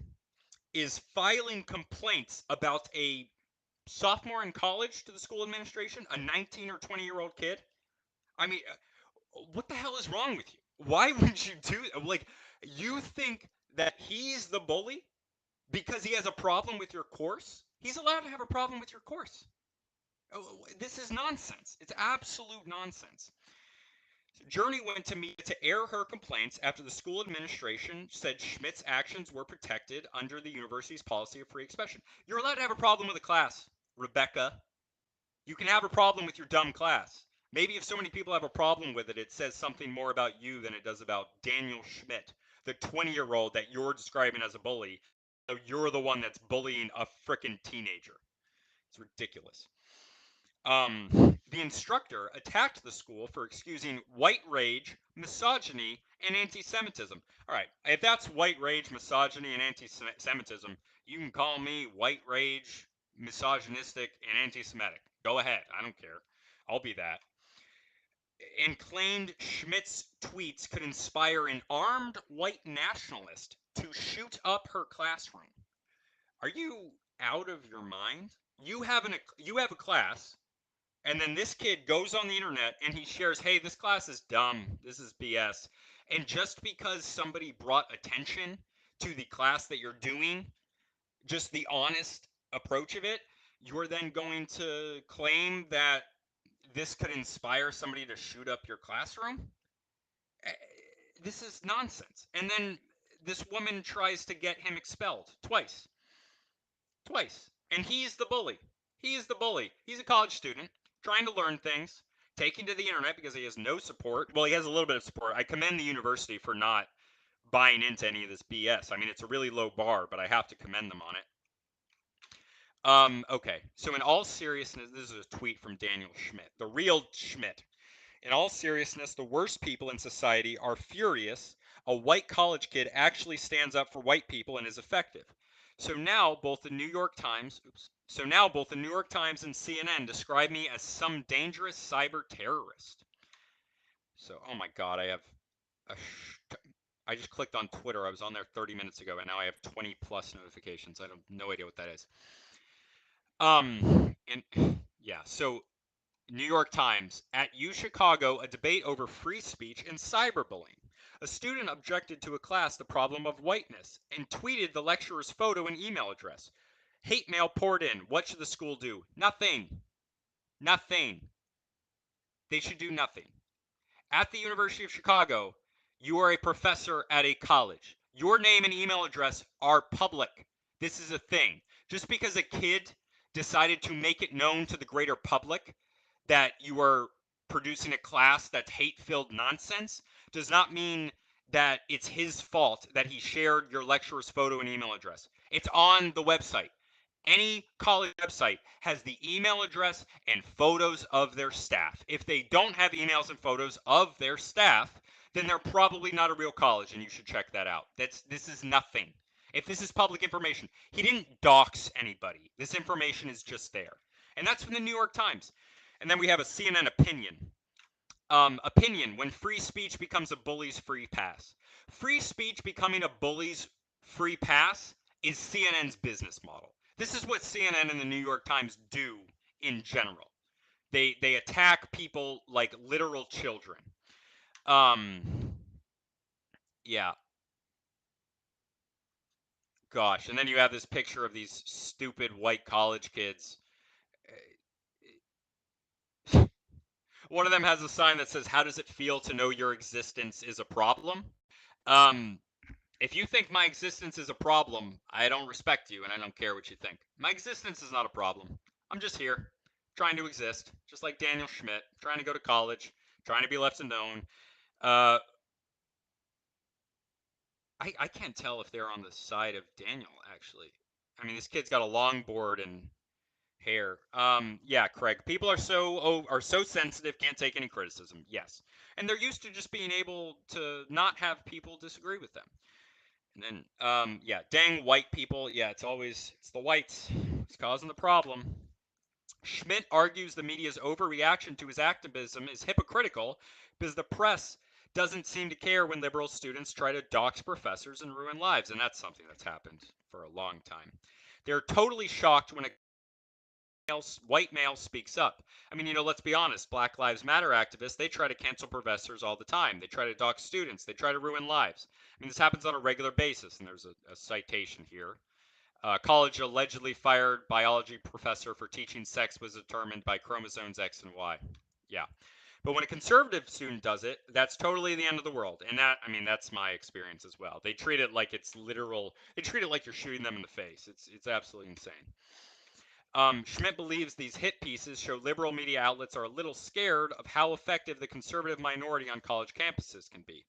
is filing complaints about a sophomore in college to the school administration, a 19 or 20-year-old kid. I mean, what the hell is wrong with you? Why would you do like you think that he's the bully because he has a problem with your course? He's allowed to have a problem with your course. This is nonsense. It's absolute nonsense. Journey went to meet to air her complaints after the school administration said Schmidt's actions were protected under the university's policy of free expression. You're allowed to have a problem with a class, Rebecca. You can have a problem with your dumb class. Maybe if so many people have a problem with it, it says something more about you than it does about Daniel Schmidt, the 20-year-old that you're describing as a bully. So you're the one that's bullying a frickin' teenager. It's ridiculous. The instructor attacked the school for excusing white rage, misogyny, and anti-Semitism. All right, if that's white rage, misogyny, and anti-Semitism, you can call me white rage, misogynistic, and anti-Semitic. Go ahead, I don't care. I'll be that. And claimed Schmidt's tweets could inspire an armed white nationalist to shoot up her classroom. Are you out of your mind? You have a class, and then this kid goes on the internet and he shares, hey, this class is dumb. This is BS. And just because somebody brought attention to the class that you're doing, just the honest approach of it, you're then going to claim that this could inspire somebody to shoot up your classroom? This is nonsense. And then this woman tries to get him expelled twice. Twice. And he's the bully. He's the bully. He's a college student trying to learn things, taking to the internet because he has no support. Well, he has a little bit of support. I commend the university for not buying into any of this BS. I mean, it's a really low bar, but I have to commend them on it. Okay. So in all seriousness, this is a tweet from Daniel Schmidt, the real Schmidt. In all seriousness, the worst people in society are furious a white college kid actually stands up for white people and is effective. So now both the New York Times, so now both the New York Times and CNN describe me as some dangerous cyber terrorist. So, oh my God, I just clicked on Twitter. I was on there 30 minutes ago, and now I have 20 plus notifications. I have no idea what that is. And yeah, so New York Times, at U Chicago, a debate over free speech and cyberbullying. A student objected to a class the problem of whiteness and tweeted the lecturer's photo and email address. Hate mail poured in. What should the school do? Nothing. Nothing. They should do nothing. At the University of Chicago, you are a professor at a college. Your name and email address are public. This is a thing. Just because a kid decided to make it known to the greater public that you are producing a class that's hate-filled nonsense does not mean that it's his fault that he shared your lecturer's photo and email address. It's on the website. Any college website has the email address and photos of their staff. If they don't have emails and photos of their staff, then they're probably not a real college, and you should check that out. This is nothing. If this is public information, he didn't dox anybody. This information is just there. And that's from the New York Times. And then we have a CNN opinion. Opinion, when free speech becomes a bully's free pass. Free speech becoming a bully's free pass is CNN's business model. This is what CNN and the New York Times do in general. They attack people like literal children. Yeah. Gosh, and then you have this picture of these stupid white college kids. One of them has a sign that says, "How does it feel to know your existence is a problem?" Um, if you think my existence is a problem, I don't respect you and I don't care what you think. My existence is not a problem. I'm just here, trying to exist, just like Daniel Schmidt, trying to go to college, trying to be left alone. Uh, I can't tell if they're on the side of Daniel, actually. I mean, this kid's got a longboard and hair. Yeah, Craig. People are so sensitive, can't take any criticism. Yes, and they're used to just being able to not have people disagree with them. And then, yeah, dang white people. Yeah, it's the whites. It's causing the problem. Schmidt argues the media's overreaction to his activism is hypocritical because the press doesn't seem to care when liberal students try to dox professors and ruin lives, and that's something that's happened for a long time. They're totally shocked when a white male speaks up. I mean, let's be honest, Black Lives Matter activists, they try to cancel professors all the time. They try to dox students. They try to ruin lives. I mean, this happens on a regular basis, and there's a citation here. College allegedly fired biology professor for teaching sex was determined by chromosomes X and Y. Yeah. But when a conservative student does it, that's totally the end of the world. And that's my experience as well. They treat it like it's literal. They treat it like you're shooting them in the face. It's absolutely insane. Schmidt believes these hit pieces show liberal media outlets are a little scared of how effective the conservative minority on college campuses can be.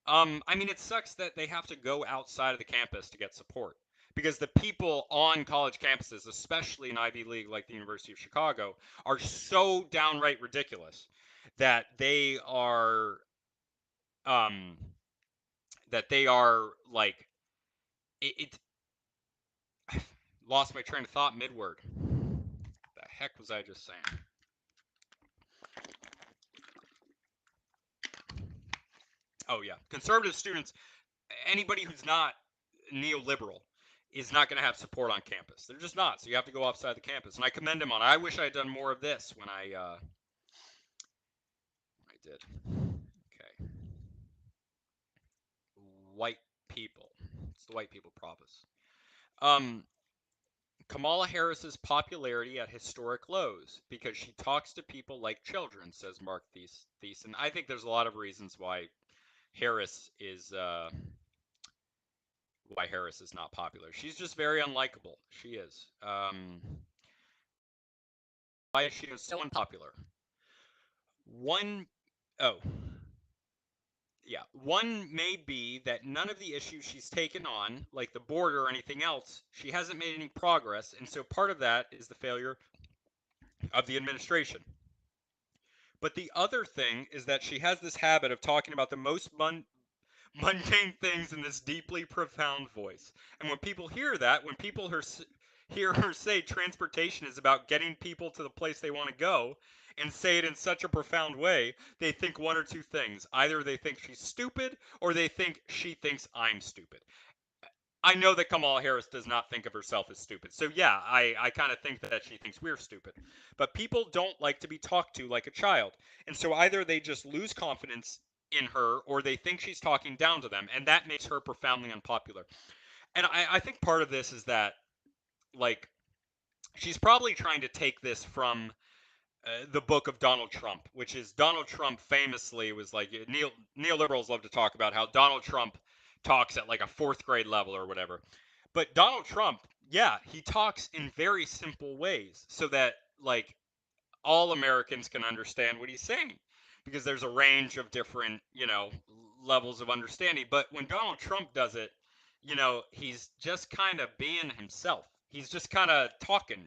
I mean, it sucks that they have to go outside of the campus to get support because the people on college campuses, especially in Ivy League like the University of Chicago, are so downright ridiculous that they are um like it I lost my train of thought mid-word. The heck was I just saying? Oh yeah, conservative students, anybody who's not neoliberal is not going to have support on campus. They're just not. So you have to go outside the campus, and I commend him on it. I wish I had done more of this when I did. Okay, white people. It's the white people promise. Um, Kamala Harris's popularity at historic lows because she talks to people like children, says Mark Thiessen. I think there's a lot of reasons why Harris is not popular. She's just very unlikable. She is. Why is she so unpopular? One, oh, yeah. One may be that none of the issues she's taken on, like the border or anything else, she hasn't made any progress, and so part of that is the failure of the administration. But the other thing is that she has this habit of talking about the most mundane things in this deeply profound voice. And when people hear that, when people hear her say transportation is about getting people to the place they want to go, and say it in such a profound way, they think one or two things. Either they think she's stupid, or they think she thinks I'm stupid. I know that Kamala Harris does not think of herself as stupid. So yeah, I kind of think that she thinks we're stupid. But people don't like to be talked to like a child. And so either they just lose confidence in her or they think she's talking down to them. And that makes her profoundly unpopular. And I think part of this is that, like, she's probably trying to take this from the book of Donald Trump, which is Donald Trump famously was like neoliberals love to talk about how Donald Trump talks at like a fourth grade level or whatever. But Donald Trump, yeah, he talks in very simple ways so that like all Americans can understand what he's saying because there's a range of different, levels of understanding. But when Donald Trump does it, he's just kind of being himself. He's just kind of talking,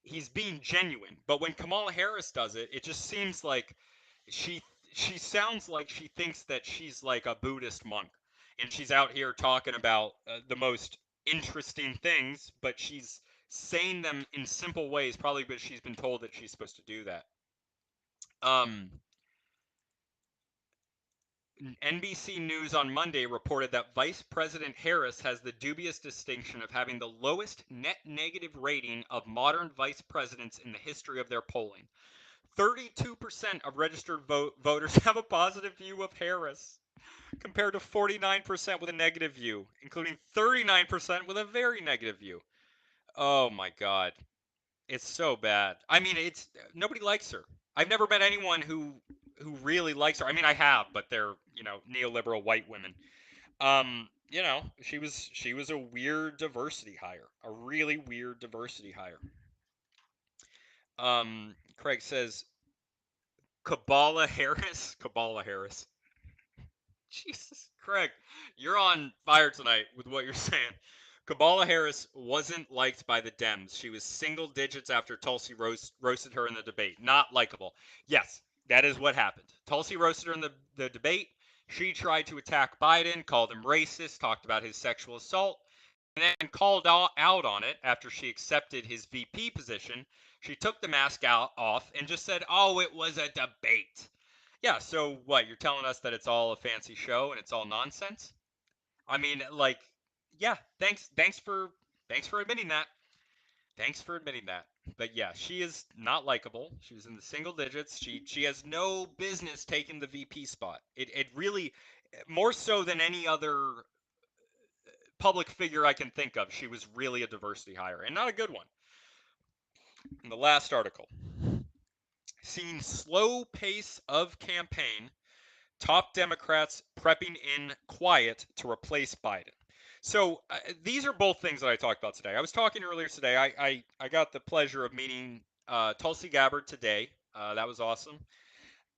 he's being genuine. But when Kamala Harris does it, it just seems like she she sounds like she thinks that she's like a Buddhist monk and she's out here talking about the most interesting things, but she's saying them in simple ways, probably because she's been told that she's supposed to do that. Um, NBC News on Monday reported that Vice President Harris has the dubious distinction of having the lowest net negative rating of modern vice presidents in the history of their polling. 32% of registered voters have a positive view of Harris, compared to 49% with a negative view, including 39% with a very negative view. Oh my God. It's so bad. I mean, it's nobody likes her. I've never met anyone who really likes her. I mean, I have, but they're, neoliberal white women. She was a weird diversity hire. A really weird diversity hire. Craig says Kabbalah Harris. Kabbalah Harris. Jesus, Craig, you're on fire tonight with what you're saying. Kamala Harris wasn't liked by the Dems. She was single digits after Tulsi roasted her in the debate. Not likable. Yes, that is what happened. Tulsi roasted her in the debate. She tried to attack Biden, called him racist, talked about his sexual assault, and then called out on it after she accepted his VP position. She took the mask off and just said, "Oh, it was a debate." Yeah, so what? You're telling us that it's all a fancy show and it's all nonsense? I mean, like, yeah, thanks for admitting that. Thanks for admitting that. But yeah, she is not likable. She was in the single digits. She has no business taking the VP spot. It really, more so than any other public figure I can think of, she was really a diversity hire and not a good one. In the last article, seeing slow pace of campaign, top Democrats prepping in quiet to replace Biden. So these are both things that I talked about today. I was talking earlier today. I got the pleasure of meeting Tulsi Gabbard today. That was awesome.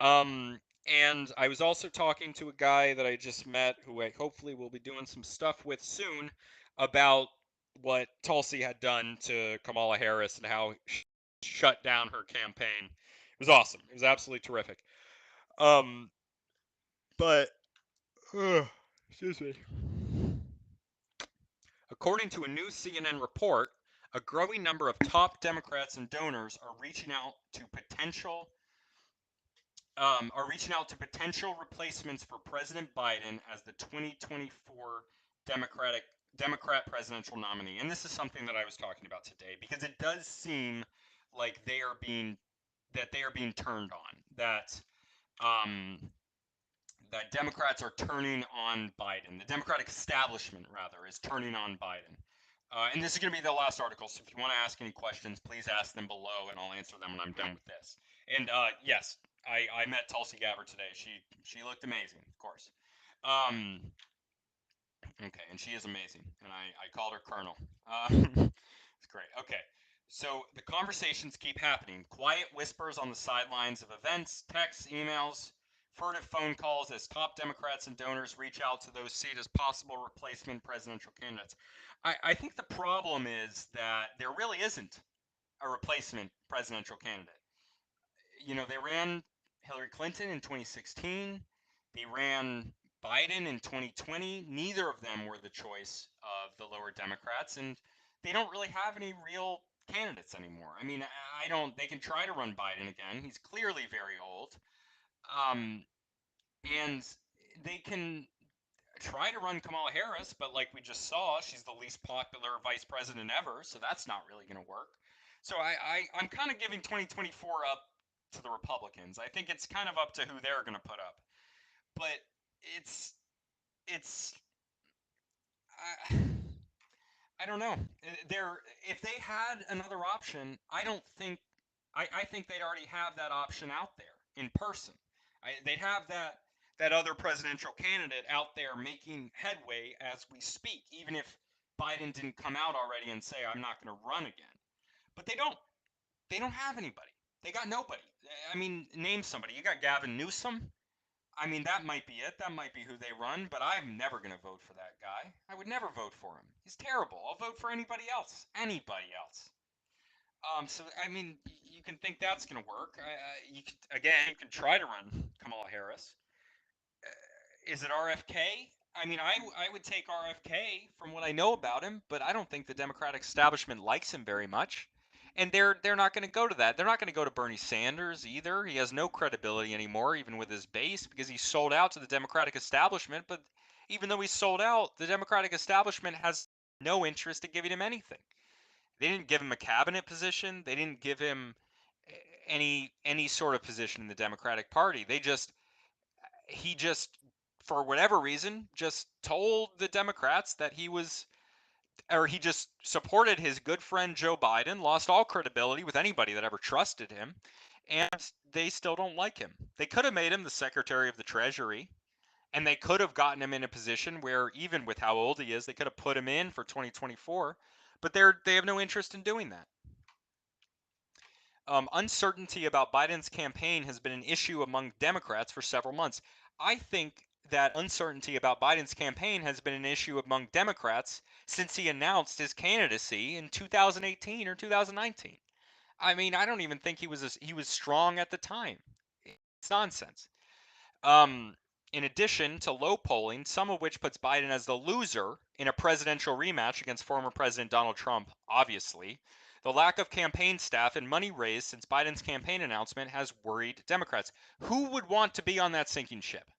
And I was also talking to a guy that I just met who I hopefully will be doing some stuff with soon about what Tulsi had done to Kamala Harris and how she shut down her campaign. It was awesome. It was absolutely terrific. Um, but excuse me. According to a new CNN report, a growing number of top Democrats and donors are reaching out to potential replacements for President Biden as the 2024 Democrat presidential nominee. And this is something that I was talking about today because it does seem like they are being turned on. Um, that Democrats are turning on Biden. The Democratic establishment, rather, is turning on Biden. And this is going to be the last article, so if you want to ask any questions, please ask them below, and I'll answer them when I'm done with this. And yes, I met Tulsi Gabbard today. She looked amazing, of course. Um, okay, and she is amazing, and I called her Colonel. It's great. Okay, so the conversations keep happening. Quiet whispers on the sidelines of events, texts, emails, furtive phone calls as top Democrats and donors reach out to those seen as possible replacement presidential candidates. I think the problem is that there really isn't a replacement presidential candidate. They ran Hillary Clinton in 2016. They ran Biden in 2020, neither of them were the choice of the lower Democrats, and they don't really have any real candidates anymore. I mean, I don't. They can try to run Biden again. He's clearly very old, um, and they can try to run Kamala Harris, but like we just saw, she's the least popular vice president ever, so that's not really going to work. So I'm kind of giving 2024 up to the Republicans. I think it's kind of up to who they're going to put up, but it's I, I don't know. They're if they had another option, I think they'd already have that option out there in person. They'd have that other presidential candidate out there making headway as we speak, even if Biden didn't come out already and say I'm not going to run again. But they don't. They don't have anybody. They got nobody. I mean, name somebody. You got Gavin Newsom. I mean, that might be it. That might be who they run, but I'm never going to vote for that guy. I would never vote for him. He's terrible. I'll vote for anybody else. Anybody else. So I mean, you can think that's going to work. You could, again, you can try to run Kamala Harris. Is it RFK? I mean, I would take RFK from what I know about him, but I don't think the Democratic establishment likes him very much. And they're not going to go to that. They're not going to go to Bernie Sanders either. He has no credibility anymore, even with his base, because he sold out to the Democratic establishment. But even though he sold out, the Democratic establishment has no interest in giving him anything. They didn't give him a cabinet position. They didn't give him any sort of position in the Democratic Party. He just for whatever reason just told the Democrats that he just supported his good friend Joe Biden, lost all credibility with anybody that ever trusted him, and they still don't like him. They could have made him the Secretary of the Treasury, and they could have gotten him in a position where, even with how old he is, they could have put him in for 2024, but they have no interest in doing that. Uncertainty about Biden's campaign has been an issue among Democrats for several months. I think that uncertainty about Biden's campaign has been an issue among Democrats since he announced his candidacy in 2018 or 2019. I mean, I don't even think he was strong at the time. It's nonsense. Um, in addition to low polling, some of which puts Biden as the loser in a presidential rematch against former President Donald Trump, obviously, the lack of campaign staff and money raised since Biden's campaign announcement has worried Democrats. Who would want to be on that sinking ship?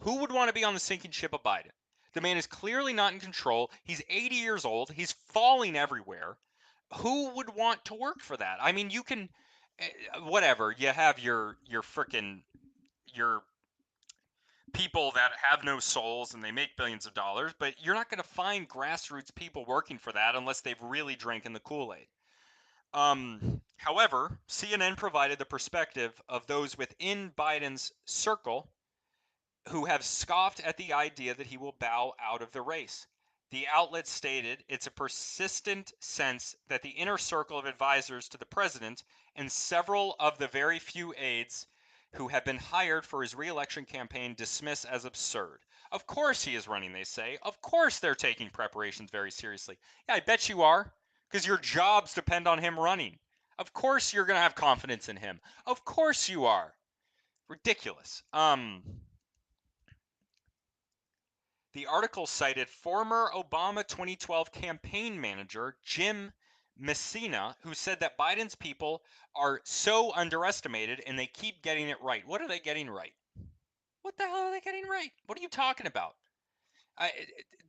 Who would want to be on the sinking ship of Biden? The man is clearly not in control. He's 80 years old. He's falling everywhere. Who would want to work for that? I mean, you can, whatever. You have your frickin' your people that have no souls and they make billions of dollars, but you're not going to find grassroots people working for that unless they've really drank in the Kool-Aid. However, CNN provided the perspective of those within Biden's circle who have scoffed at the idea that he will bow out of the race. The outlet stated it's a persistent sense that the inner circle of advisors to the president and several of the very few aides who have been hired for his re-election campaign dismiss as absurd. Of course he is running, they say. Of course they're taking preparations very seriously. Yeah, I bet you are, because your jobs depend on him running. Of course you're going to have confidence in him. Of course you are. Ridiculous. The article cited former Obama 2012 campaign manager Jim Messina, who said that Biden's people are so underestimated and they keep getting it right. What are they getting right? What the hell are they getting right? What are you talking about?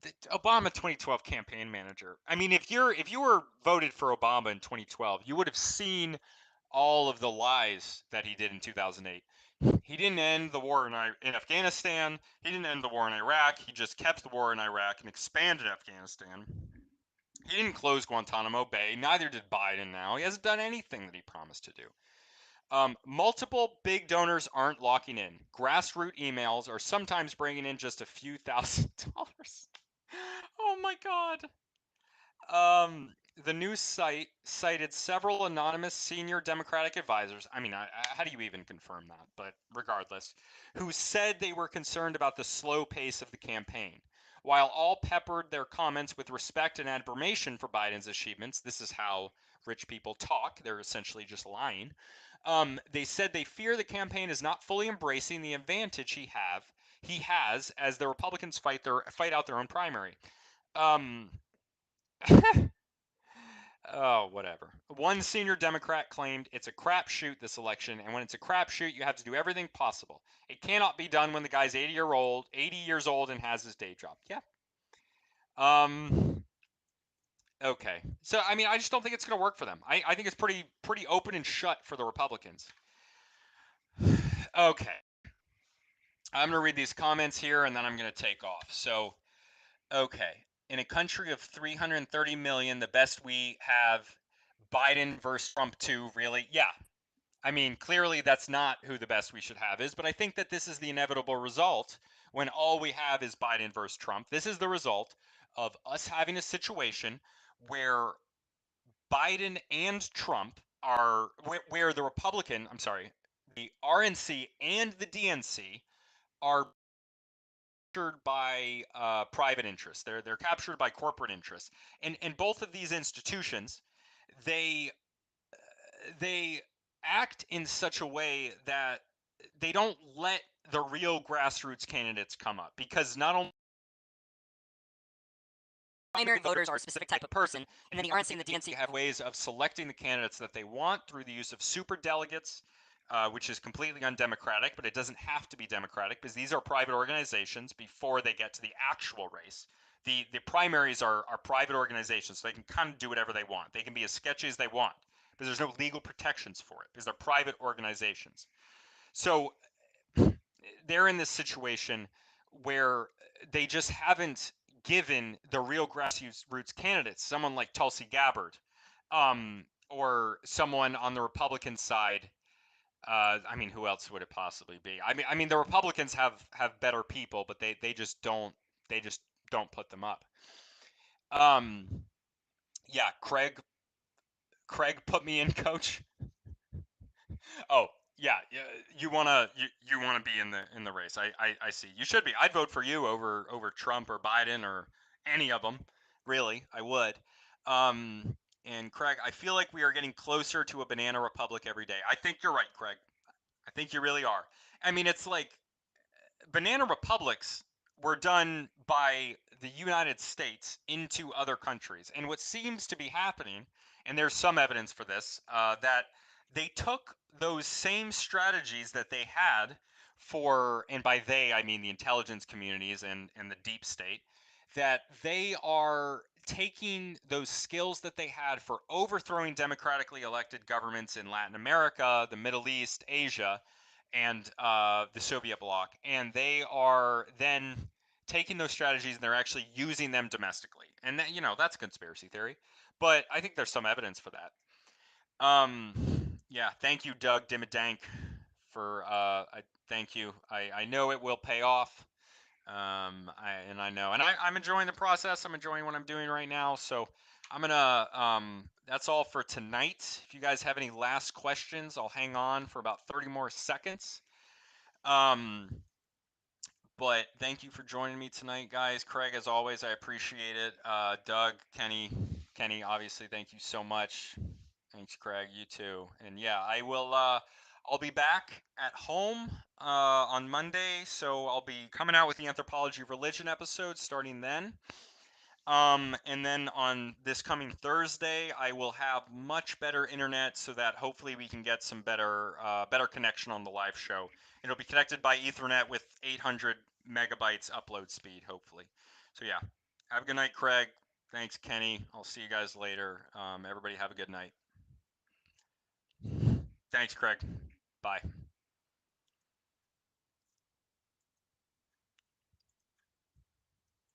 The Obama 2012 campaign manager. I mean, if you were voted for Obama in 2012, you would have seen all of the lies that he did in 2008. He didn't end the war in Afghanistan. He didn't end the war in Iraq. He just kept the war in Iraq and expanded Afghanistan. He didn't close Guantanamo Bay. Neither did Biden now. He hasn't done anything that he promised to do. Multiple big donors aren't locking in. Grassroots emails are sometimes bringing in just a few $1,000s. Oh my God. The news site cited several anonymous senior Democratic advisors. I mean, how do you even confirm that? But regardless, who said they were concerned about the slow pace of the campaign. While all peppered their comments with respect and admiration for Biden's achievements, this is how rich people talk. They're essentially just lying. They said they fear the campaign is not fully embracing the advantage he has as the Republicans fight out their own primary. Um, oh, whatever. One senior Democrat claimed it's a crapshoot this election, and when it's a crapshoot, you have to do everything possible. It cannot be done when the guy's 80 years old, and has his day job. Yeah. Okay. So I mean, I just don't think it's going to work for them. I think it's pretty open and shut for the Republicans. Okay. I'm going to read these comments here, and then I'm going to take off. So, okay. In a country of 330 million, the best we have Biden versus Trump 2, really? Yeah. I mean, clearly that's not who the best we should have is, but I think that this is the inevitable result when all we have is Biden versus Trump. This is the result of us having a situation where Biden and Trump are, where the the RNC and the DNC are captured by private interests. They're captured by corporate interests, and both of these institutions, they they act in such a way that they don't let the real grassroots candidates come up, because not only primary voters are a specific type of person, and then the RNC and the DNC have ways of selecting the candidates that they want through the use of super delegates, which is completely undemocratic, but it doesn't have to be democratic because these are private organizations before they get to the actual race. The primaries are private organizations, so they can kind of do whatever they want. They can be as sketchy as they want because there's no legal protections for it because they're private organizations. So they're in this situation where they just haven't given the real grassroots candidates, someone like Tulsi Gabbard, or someone on the Republican side. I mean, who else would it possibly be? I mean, the Republicans have better people, but they just don't put them up. Yeah, Craig put me in, coach. Oh, yeah, you wanna be in the race. I see. You should be. I'd vote for you over Trump or Biden or any of them. Really, I would. Um, and Craig, I feel like we are getting closer to a banana republic every day. I think you're right, Craig. I think you really are. I mean, it's like banana republics were done by the United States into other countries. And what seems to be happening, and there's some evidence for this, that they took those same strategies that they had for, and by they, I mean the intelligence communities and the deep state, that they are taking those skills that they had for overthrowing democratically elected governments in Latin America, the Middle East, Asia, and the Soviet bloc, and they are then taking those strategies and they're actually using them domestically. And that, that's a conspiracy theory, but I think there's some evidence for that. Yeah, thank you, Doug Dimmadank, for thank you. I know it will pay off. I know, and I'm enjoying the process. I'm enjoying what I'm doing right now. So I'm gonna. That's all for tonight. If you guys have any last questions, I'll hang on for about 30 more seconds. Um, but thank you for joining me tonight, guys. Craig, as always, I appreciate it. Doug, Kenny, obviously, thank you so much. Thanks, Craig. You too. And yeah, I will. I'll be back at home on Monday, so I'll be coming out with the anthropology of religion episode starting then. And then on this coming Thursday, I will have much better internet so that hopefully we can get some better connection on the live show. It'll be connected by Ethernet with 800 megabytes upload speed, hopefully. So yeah, have a good night, Craig. Thanks, Kenny. I'll see you guys later. Everybody have a good night. Thanks, Craig. Bye.